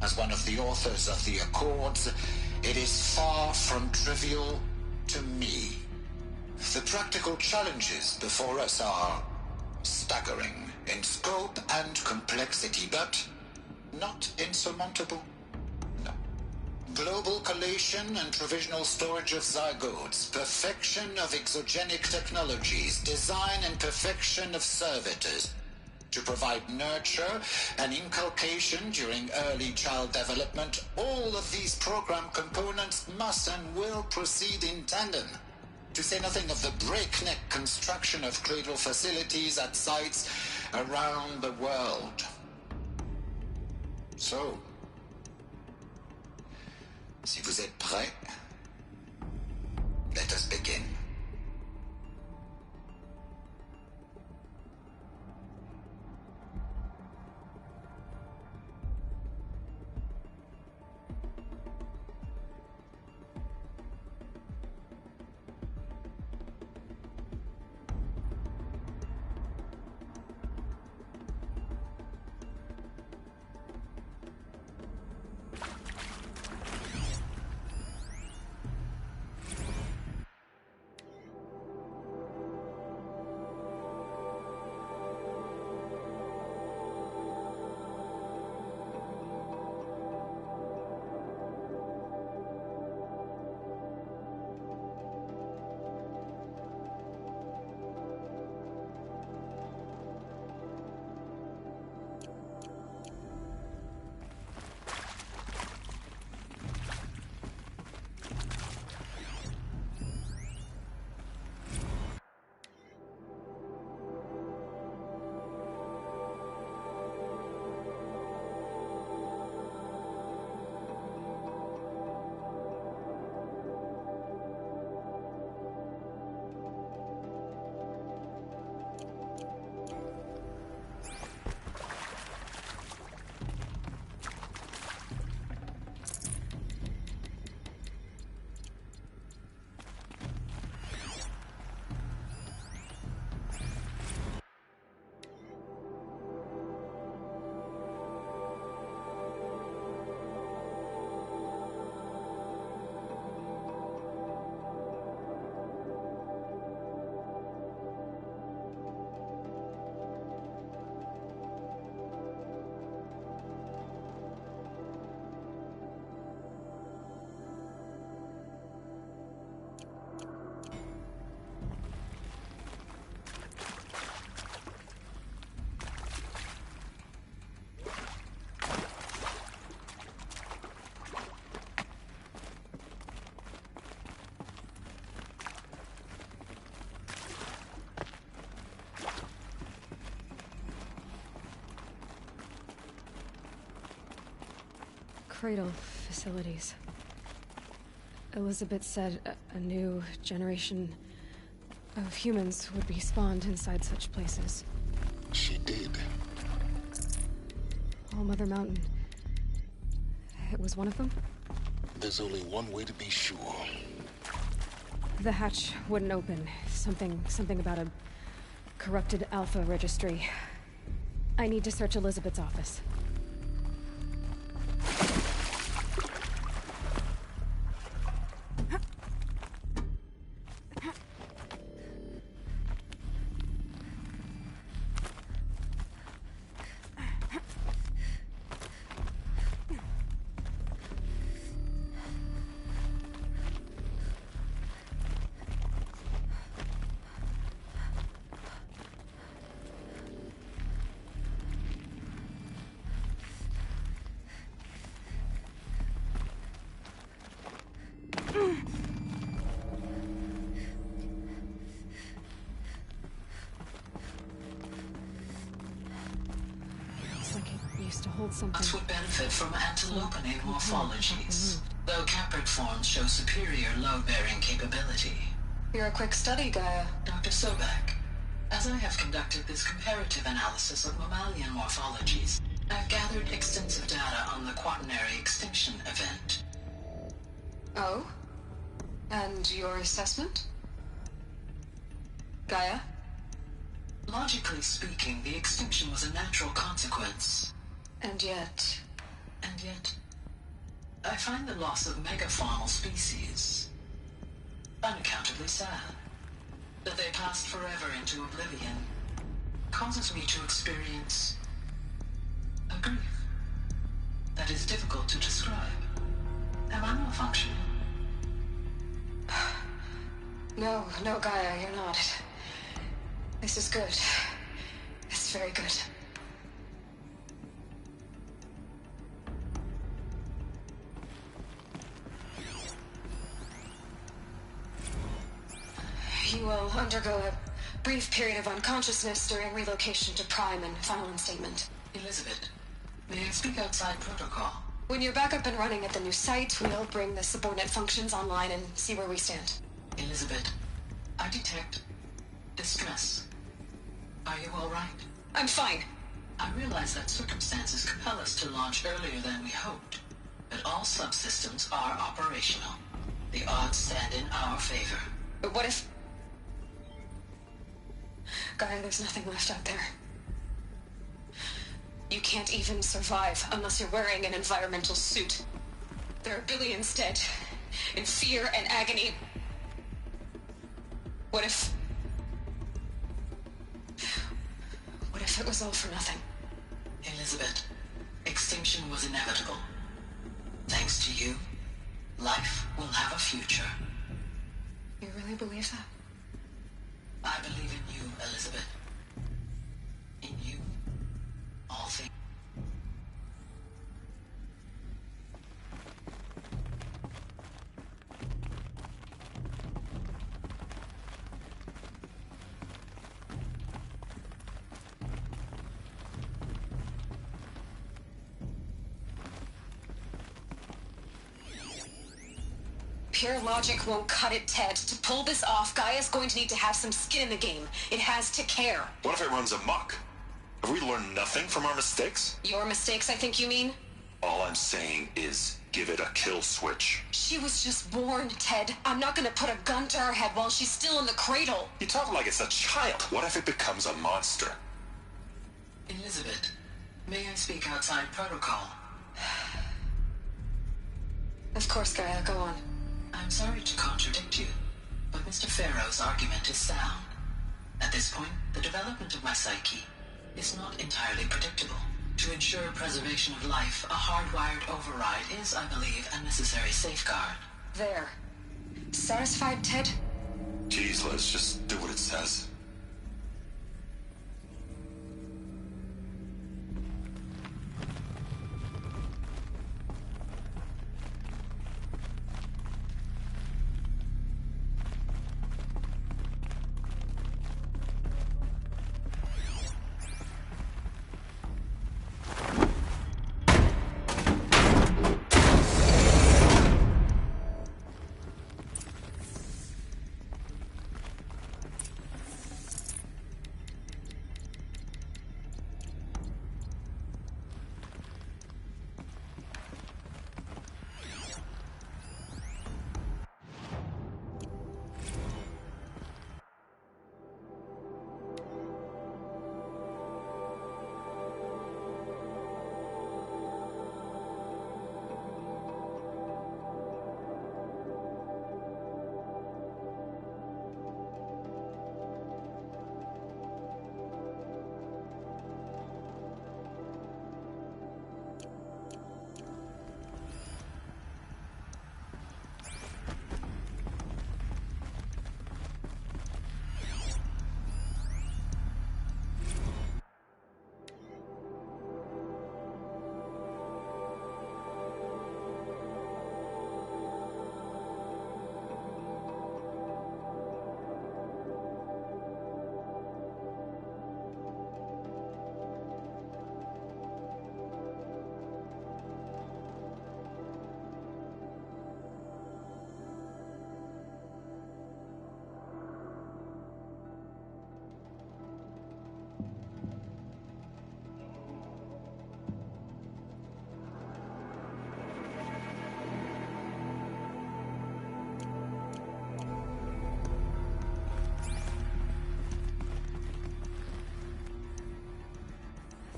as one of the authors of the Accords, it is far from trivial to me. The practical challenges before us are staggering in scope and complexity, but not insurmountable. No. Global collation and provisional storage of zygotes, perfection of exogenic technologies, design and perfection of servitors, to provide nurture and inculcation during early child development. All of these program components must and will proceed in tandem. To say nothing of the breakneck construction of cradle facilities at sites around the world. So, si vous êtes prêts, let us begin. Cradle facilities. Elizabeth said a new generation of humans would be spawned inside such places. She did. All Mother Mountain. It was one of them? There's only one way to be sure. The hatch wouldn't open. Something about a corrupted Alpha registry. I need to search Elizabeth's office. Something would benefit from antilopenine morphologies, though caprid forms show superior load-bearing capability. You're a quick study, Gaia. Dr. Sobek, as I have conducted this comparative analysis of mammalian morphologies, I've gathered extensive data on the quaternary extinction event. Oh? And your assessment? Gaia? Logically speaking, the extinction was a natural consequence. And yet, I find the loss of megafaunal species unaccountably sad. That they passed forever into oblivion causes me to experience a grief that is difficult to describe. Am I malfunctioning? No, Gaia, you're not. This is good. It's very good. You will undergo a brief period of unconsciousness during relocation to Prime and final instatement. Elizabeth, may I speak outside protocol? When you're back up and running at the new site, we'll bring the subordinate functions online and see where we stand. Elizabeth, I detect distress. Are you all right? I'm fine. I realize that circumstances compel us to launch earlier than we hoped, but all subsystems are operational. The odds stand in our favor. But what if... Gaia, there's nothing left out there. You can't even survive unless you're wearing an environmental suit. There are billions dead, in fear and agony. What if it was all for nothing? Elizabeth, extinction was inevitable. Thanks to you, life will have a future. You really believe that? I believe in you, Elizabeth. In you, all things. Pure logic won't cut it, Ted. To pull this off, Gaia's going to need to have some skin in the game. It has to care. What if it runs amok? Have we learned nothing from our mistakes? Your mistakes, I think you mean? All I'm saying is, give it a kill switch. She was just born, Ted. I'm not gonna put a gun to her head while she's still in the cradle. You talk like it's a child. What if it becomes a monster? Elizabeth, may I speak outside protocol? Of course, Gaia, go on. I'm sorry to contradict you, but Mr. Farrow's argument is sound. At this point, the development of my psyche is not entirely predictable. To ensure preservation of life, a hardwired override is, I believe, a necessary safeguard. There. Satisfied, Ted? Jeez, let's just do what it says.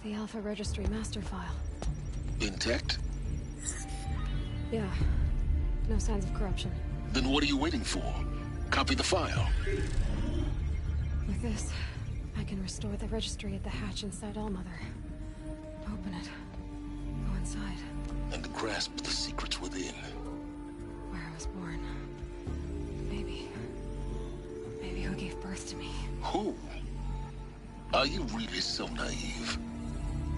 The Alpha Registry master file. Intact? Yeah. No signs of corruption. Then what are you waiting for? Copy the file. With this, I can restore the registry at the hatch inside Allmother. Open it. Go inside. And grasp the secrets within. Where I was born. Maybe who gave birth to me. Who? Are you really so naive?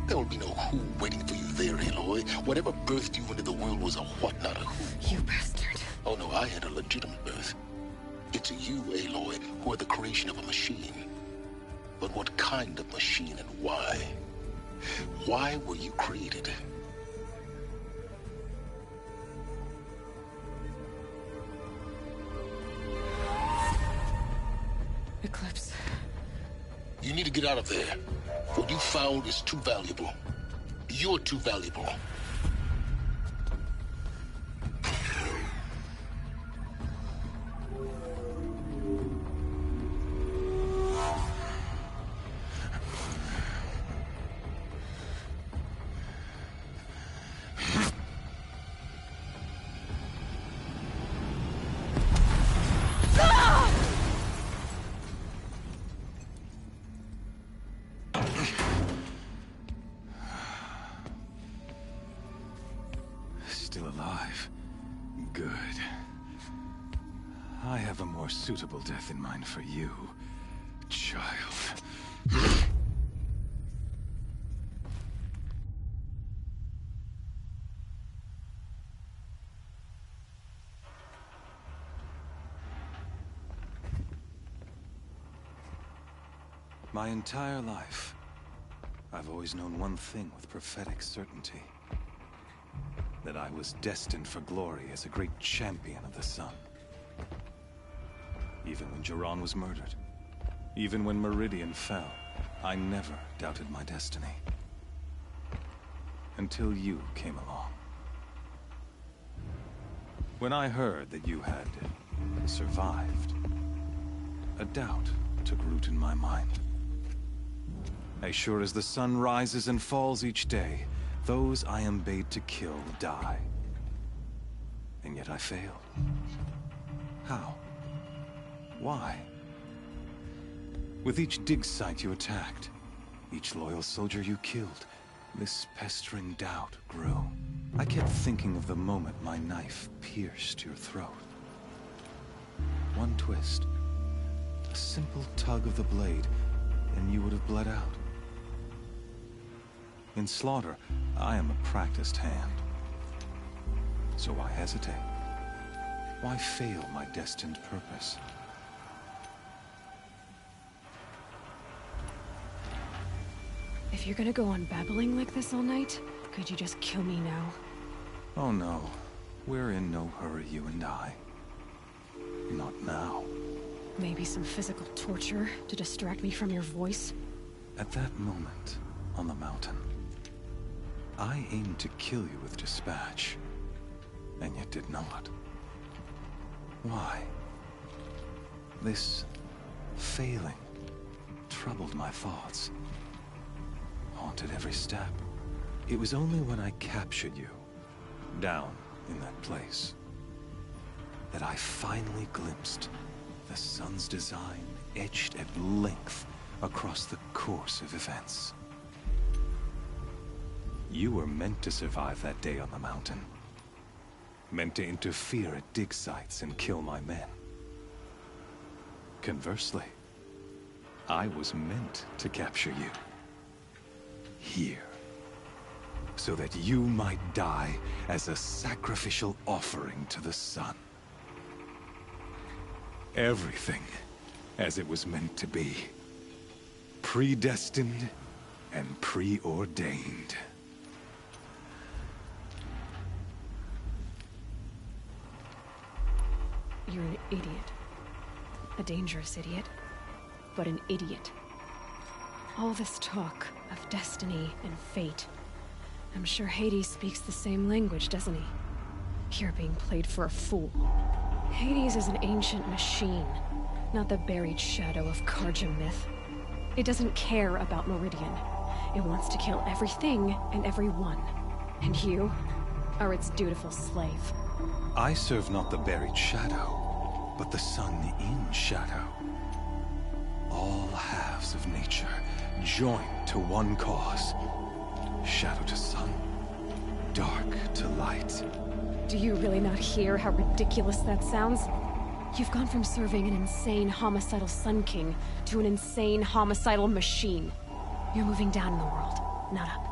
There will be no who waiting for you there, Aloy. Whatever birthed you into the world was a what, not a who. You bastard. Oh no, I had a legitimate birth. It's you, Aloy, who are the creation of a machine. But what kind of machine and why? Why were you created? Eclipse. You need to get out of there. What you found is too valuable. You're too valuable. Still alive. Good. I have a more suitable death in mind for you, child. My entire life, I've always known one thing with prophetic certainty. That I was destined for glory as a great champion of the sun. Even when Jiran was murdered, even when Meridian fell, I never doubted my destiny. Until you came along. When I heard that you had survived, a doubt took root in my mind. As sure as the sun rises and falls each day, those I am bade to kill die. And yet I failed. How? Why? With each dig site you attacked, each loyal soldier you killed, this pestering doubt grew. I kept thinking of the moment my knife pierced your throat. One twist, a simple tug of the blade, and you would have bled out. In slaughter, I am a practiced hand. So why hesitate? Why fail my destined purpose? If you're gonna go on babbling like this all night, could you just kill me now? Oh no. We're in no hurry, you and I. Not now. Maybe some physical torture to distract me from your voice? At that moment, on the mountain, I aimed to kill you with dispatch, and yet did not. Why? This failing troubled my thoughts, haunted every step. It was only when I captured you, down in that place, that I finally glimpsed the sun's design etched at length across the course of events. You were meant to survive that day on the mountain. Meant to interfere at dig sites and kill my men. Conversely, I was meant to capture you. Here. So that you might die as a sacrificial offering to the sun. Everything as it was meant to be. Predestined and preordained. You're an idiot. A dangerous idiot. But an idiot. All this talk of destiny and fate. I'm sure Hades speaks the same language, doesn't he? You're being played for a fool. Hades is an ancient machine, not the buried shadow of Karja myth. It doesn't care about Meridian. It wants to kill everything and everyone. And you are its dutiful slave. I serve not the buried shadow, but the sun in shadow. All halves of nature joined to one cause. Shadow to sun, dark to light. Do you really not hear how ridiculous that sounds? You've gone from serving an insane homicidal Sun King to an insane homicidal machine. You're moving down in the world, not up.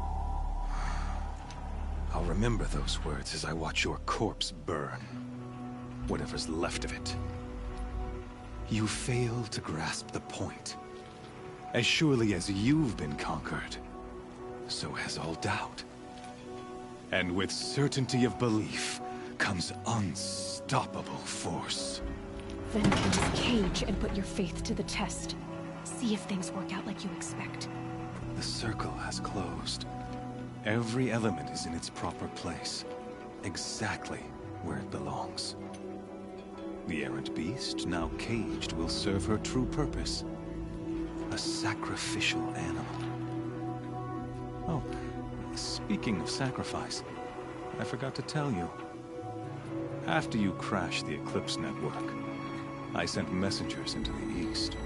I'll remember those words as I watch your corpse burn. Whatever's left of it. You fail to grasp the point. As surely as you've been conquered, so has all doubt. And with certainty of belief comes unstoppable force. Then enter this cage and put your faith to the test. See if things work out like you expect. The circle has closed. Every element is in its proper place, exactly where it belongs. The errant beast, now caged, will serve her true purpose. A sacrificial animal. Oh, speaking of sacrifice, I forgot to tell you. After you crashed the Eclipse network, I sent messengers into the east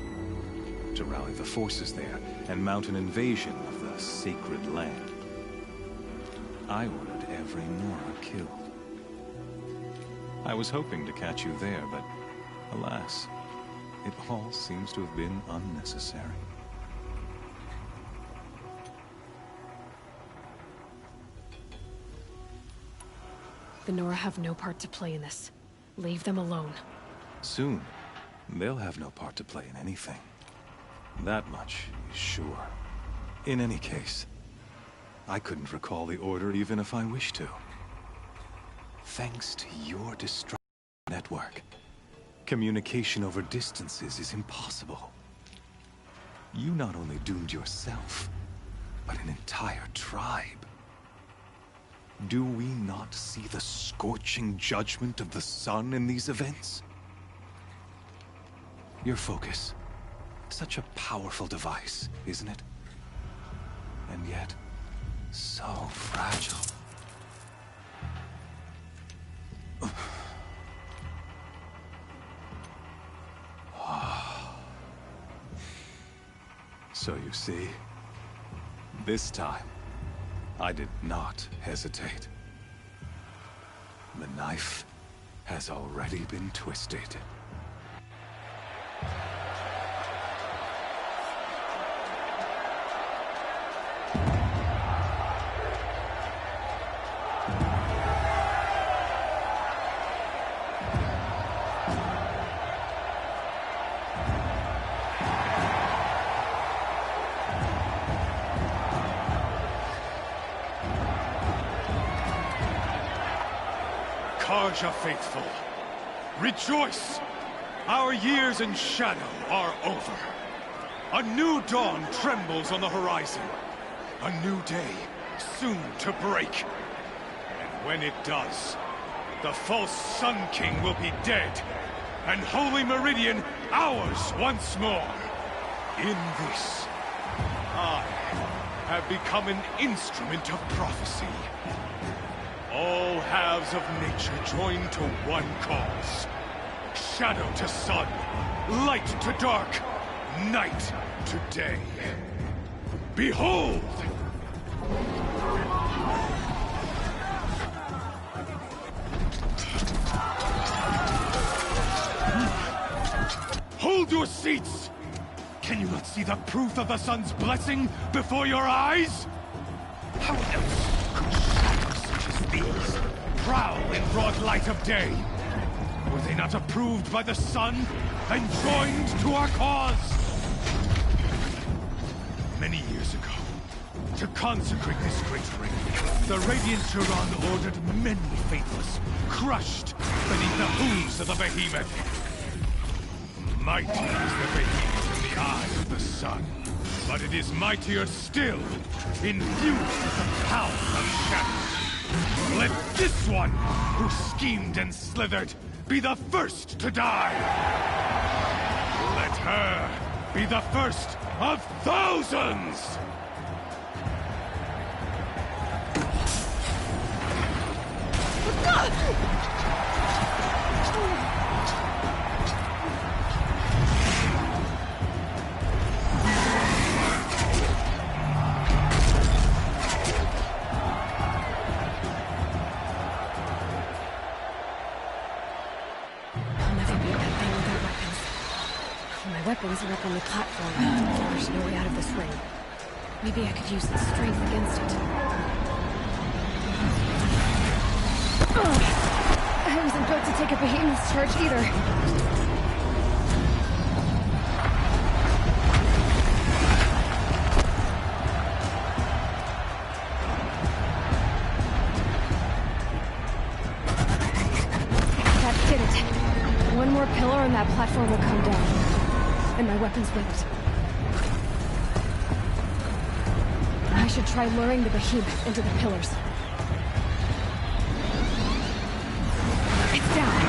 to rally the forces there and mount an invasion of the sacred land. I ordered every Nora killed. I was hoping to catch you there, but alas, it all seems to have been unnecessary. The Nora have no part to play in this. Leave them alone. Soon, they'll have no part to play in anything. That much is sure. In any case, I couldn't recall the order even if I wished to. Thanks to your destruction network, communication over distances is impossible. You not only doomed yourself, but an entire tribe. Do we not see the scorching judgment of the sun in these events? Your focus. Such a powerful device, isn't it? And yet, so fragile. So you see, this time, I did not hesitate. The knife has already been twisted. Karja faithful, rejoice! Our years in shadow are over. A new dawn trembles on the horizon. A new day soon to break. And when it does, the false Sun King will be dead, and Holy Meridian ours once more. In this, I have become an instrument of prophecy. All halves of nature join to one cause. Shadow to sun, light to dark, night to day. Behold! Hold your seats! Can you not see the proof of the sun's blessing before your eyes? How else could shadows such as these prowl in broad light of day? Were they not approved by the sun and joined to our cause? Many years ago, to consecrate this great ring, the Radiant Turan ordered many faithless, crushed beneath the hooves of the behemoth. Mighty is the behemoth in the eye of the sun, but it is mightier still, infused with the power of shadow. Let this one, who schemed and slithered, be the first to die! Let her be the first of thousands! Weapons are up on the platform. There's no way out of this ring. Maybe I could use its strength against it. I wasn't built to take a behemoth's charge either. That did it. One more pillar and that platform will come down. And my weapons with it. I should try luring the behemoth into the pillars. It's down.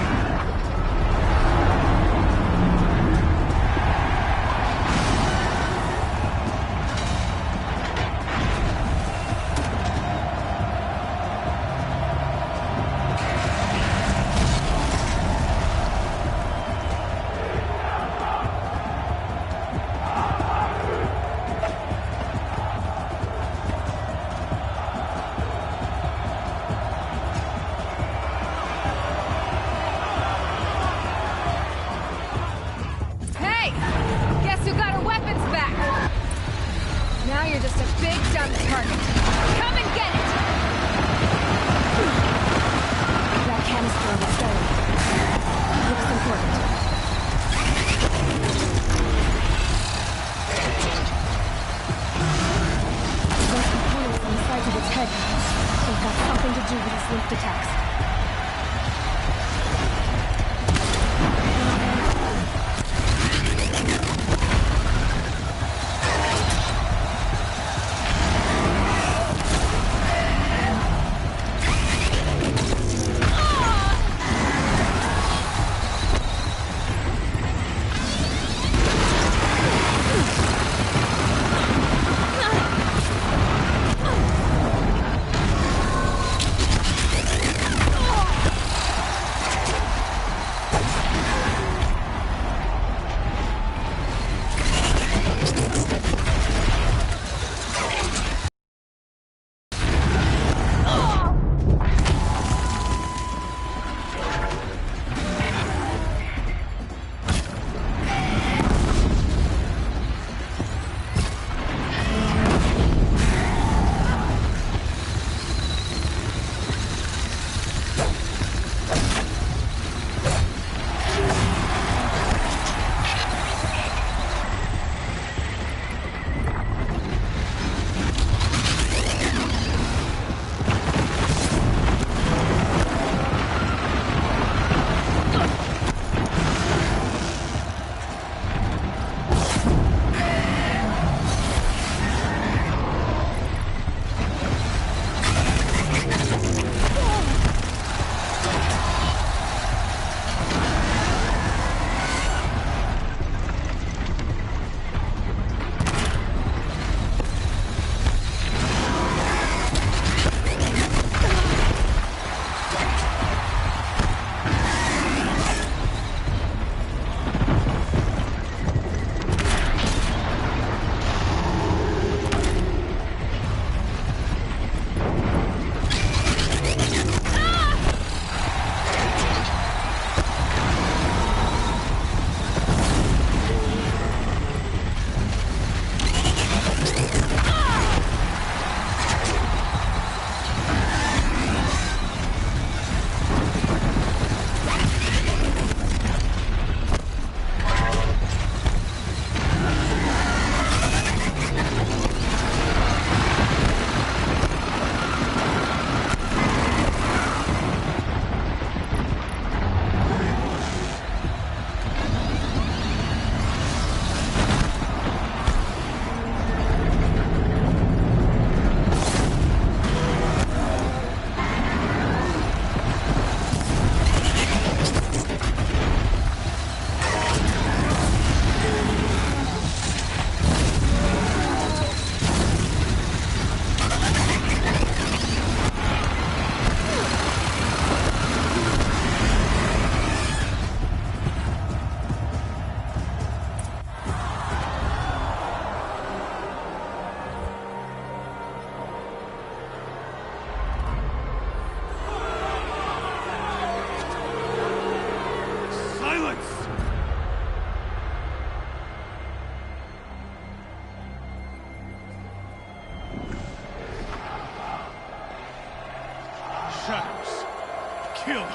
Kill her!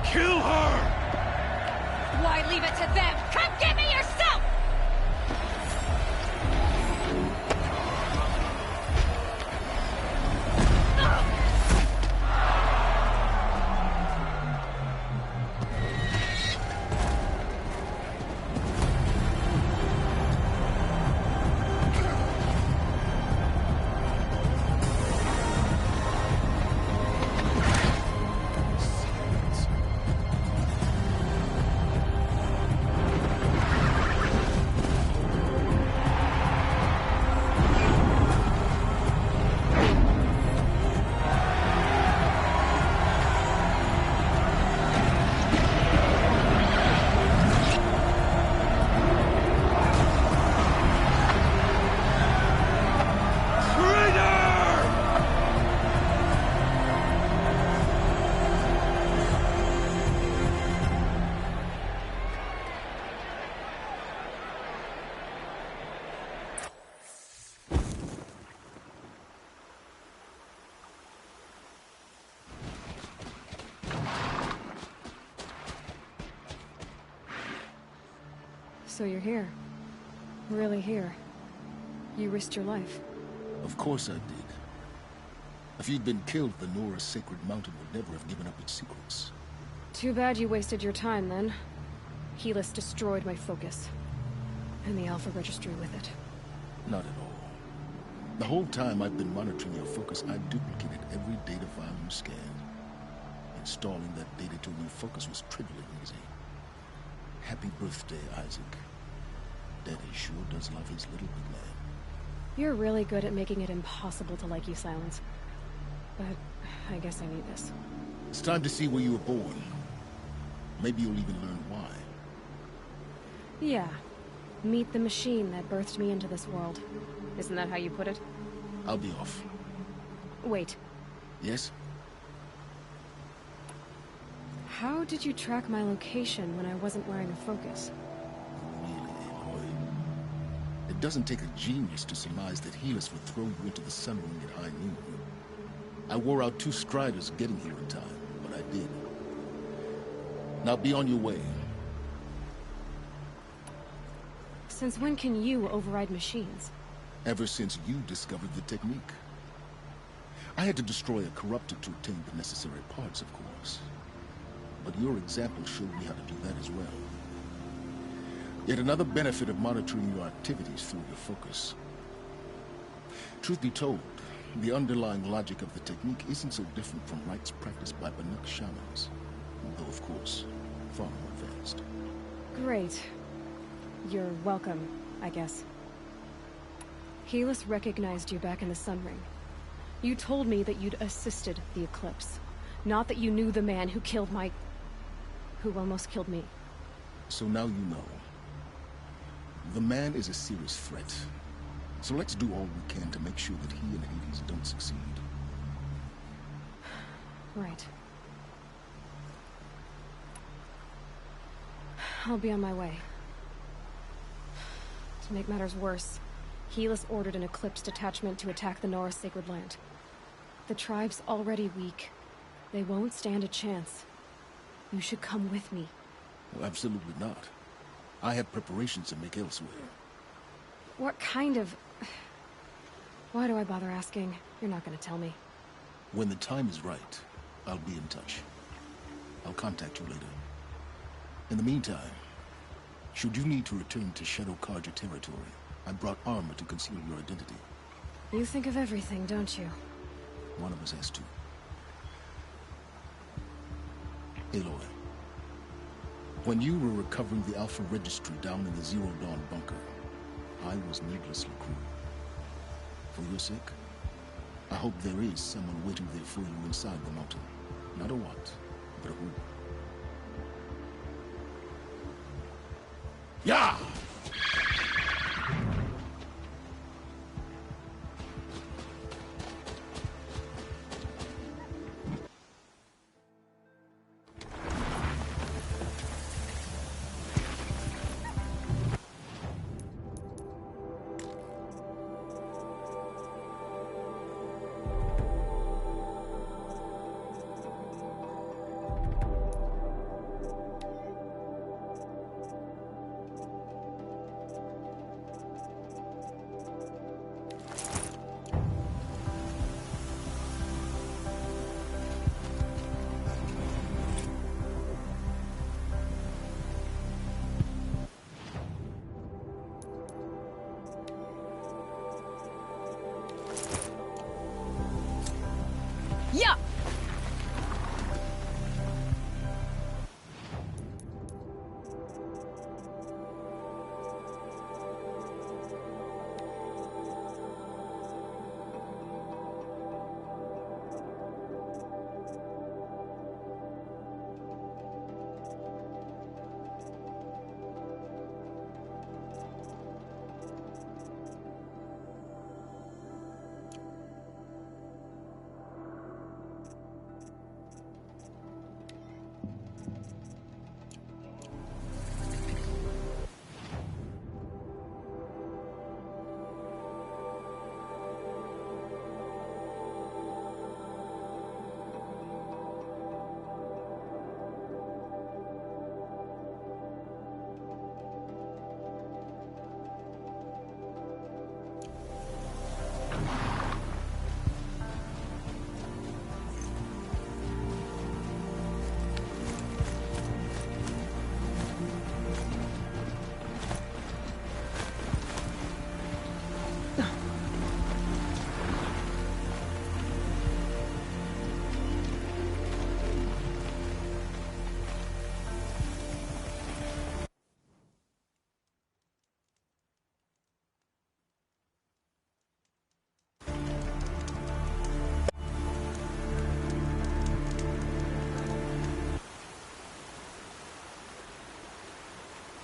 Kill her! Why leave it to them? Come get me yourself! So you're here. Really here. You risked your life. Of course I did. If you'd been killed, the Nora's sacred mountain would never have given up its secrets. Too bad you wasted your time, then. Helis destroyed my focus. And the Alpha Registry with it. Not at all. The whole time I've been monitoring your focus, I've duplicated every data file you scanned. Installing that data to a new focus was trivially easy. Happy birthday, Isaac. Daddy sure does love his little big man. You're really good at making it impossible to like you, Silence. But I guess I need this. It's time to see where you were born. Maybe you'll even learn why. Yeah. Meet the machine that birthed me into this world. Isn't that how you put it? I'll be off. Wait. Yes? How did you track my location when I wasn't wearing a focus? Really, Aloy? It doesn't take a genius to surmise that Helis would throw you into the sun ring at high noon. I wore out 2 striders getting here in time, but I did. Now be on your way. Since when can you override machines? Ever since you discovered the technique. I had to destroy a corruptor to obtain the necessary parts, of course. But your example showed me how to do that as well. Yet another benefit of monitoring your activities through your focus. Truth be told, the underlying logic of the technique isn't so different from rites practiced by Banuk shamans. Though, of course, far more advanced. Great. You're welcome, I guess. Helis recognized you back in the Sun Ring. You told me that you'd assisted the Eclipse. Not that you knew the man who killed my... who almost killed me. So now you know. The man is a serious threat. So let's do all we can to make sure that he and Hades don't succeed. Right. I'll be on my way. To make matters worse, Helis ordered an Eclipse detachment to attack the Nora's sacred land. The tribe's already weak. They won't stand a chance. You should come with me. Well, absolutely not. I have preparations to make elsewhere. What kind of... Why do I bother asking? You're not gonna tell me. When the time is right, I'll be in touch. I'll contact you later. In the meantime, should you need to return to Shadow Karja territory, I brought armor to conceal your identity. You think of everything, don't you? One of us has to. Aloy, when you were recovering the Alpha Registry down in the Zero Dawn bunker, I was needlessly cruel. For your sake, I hope there is someone waiting there for you inside the mountain. Not a what, but a who. Yeah!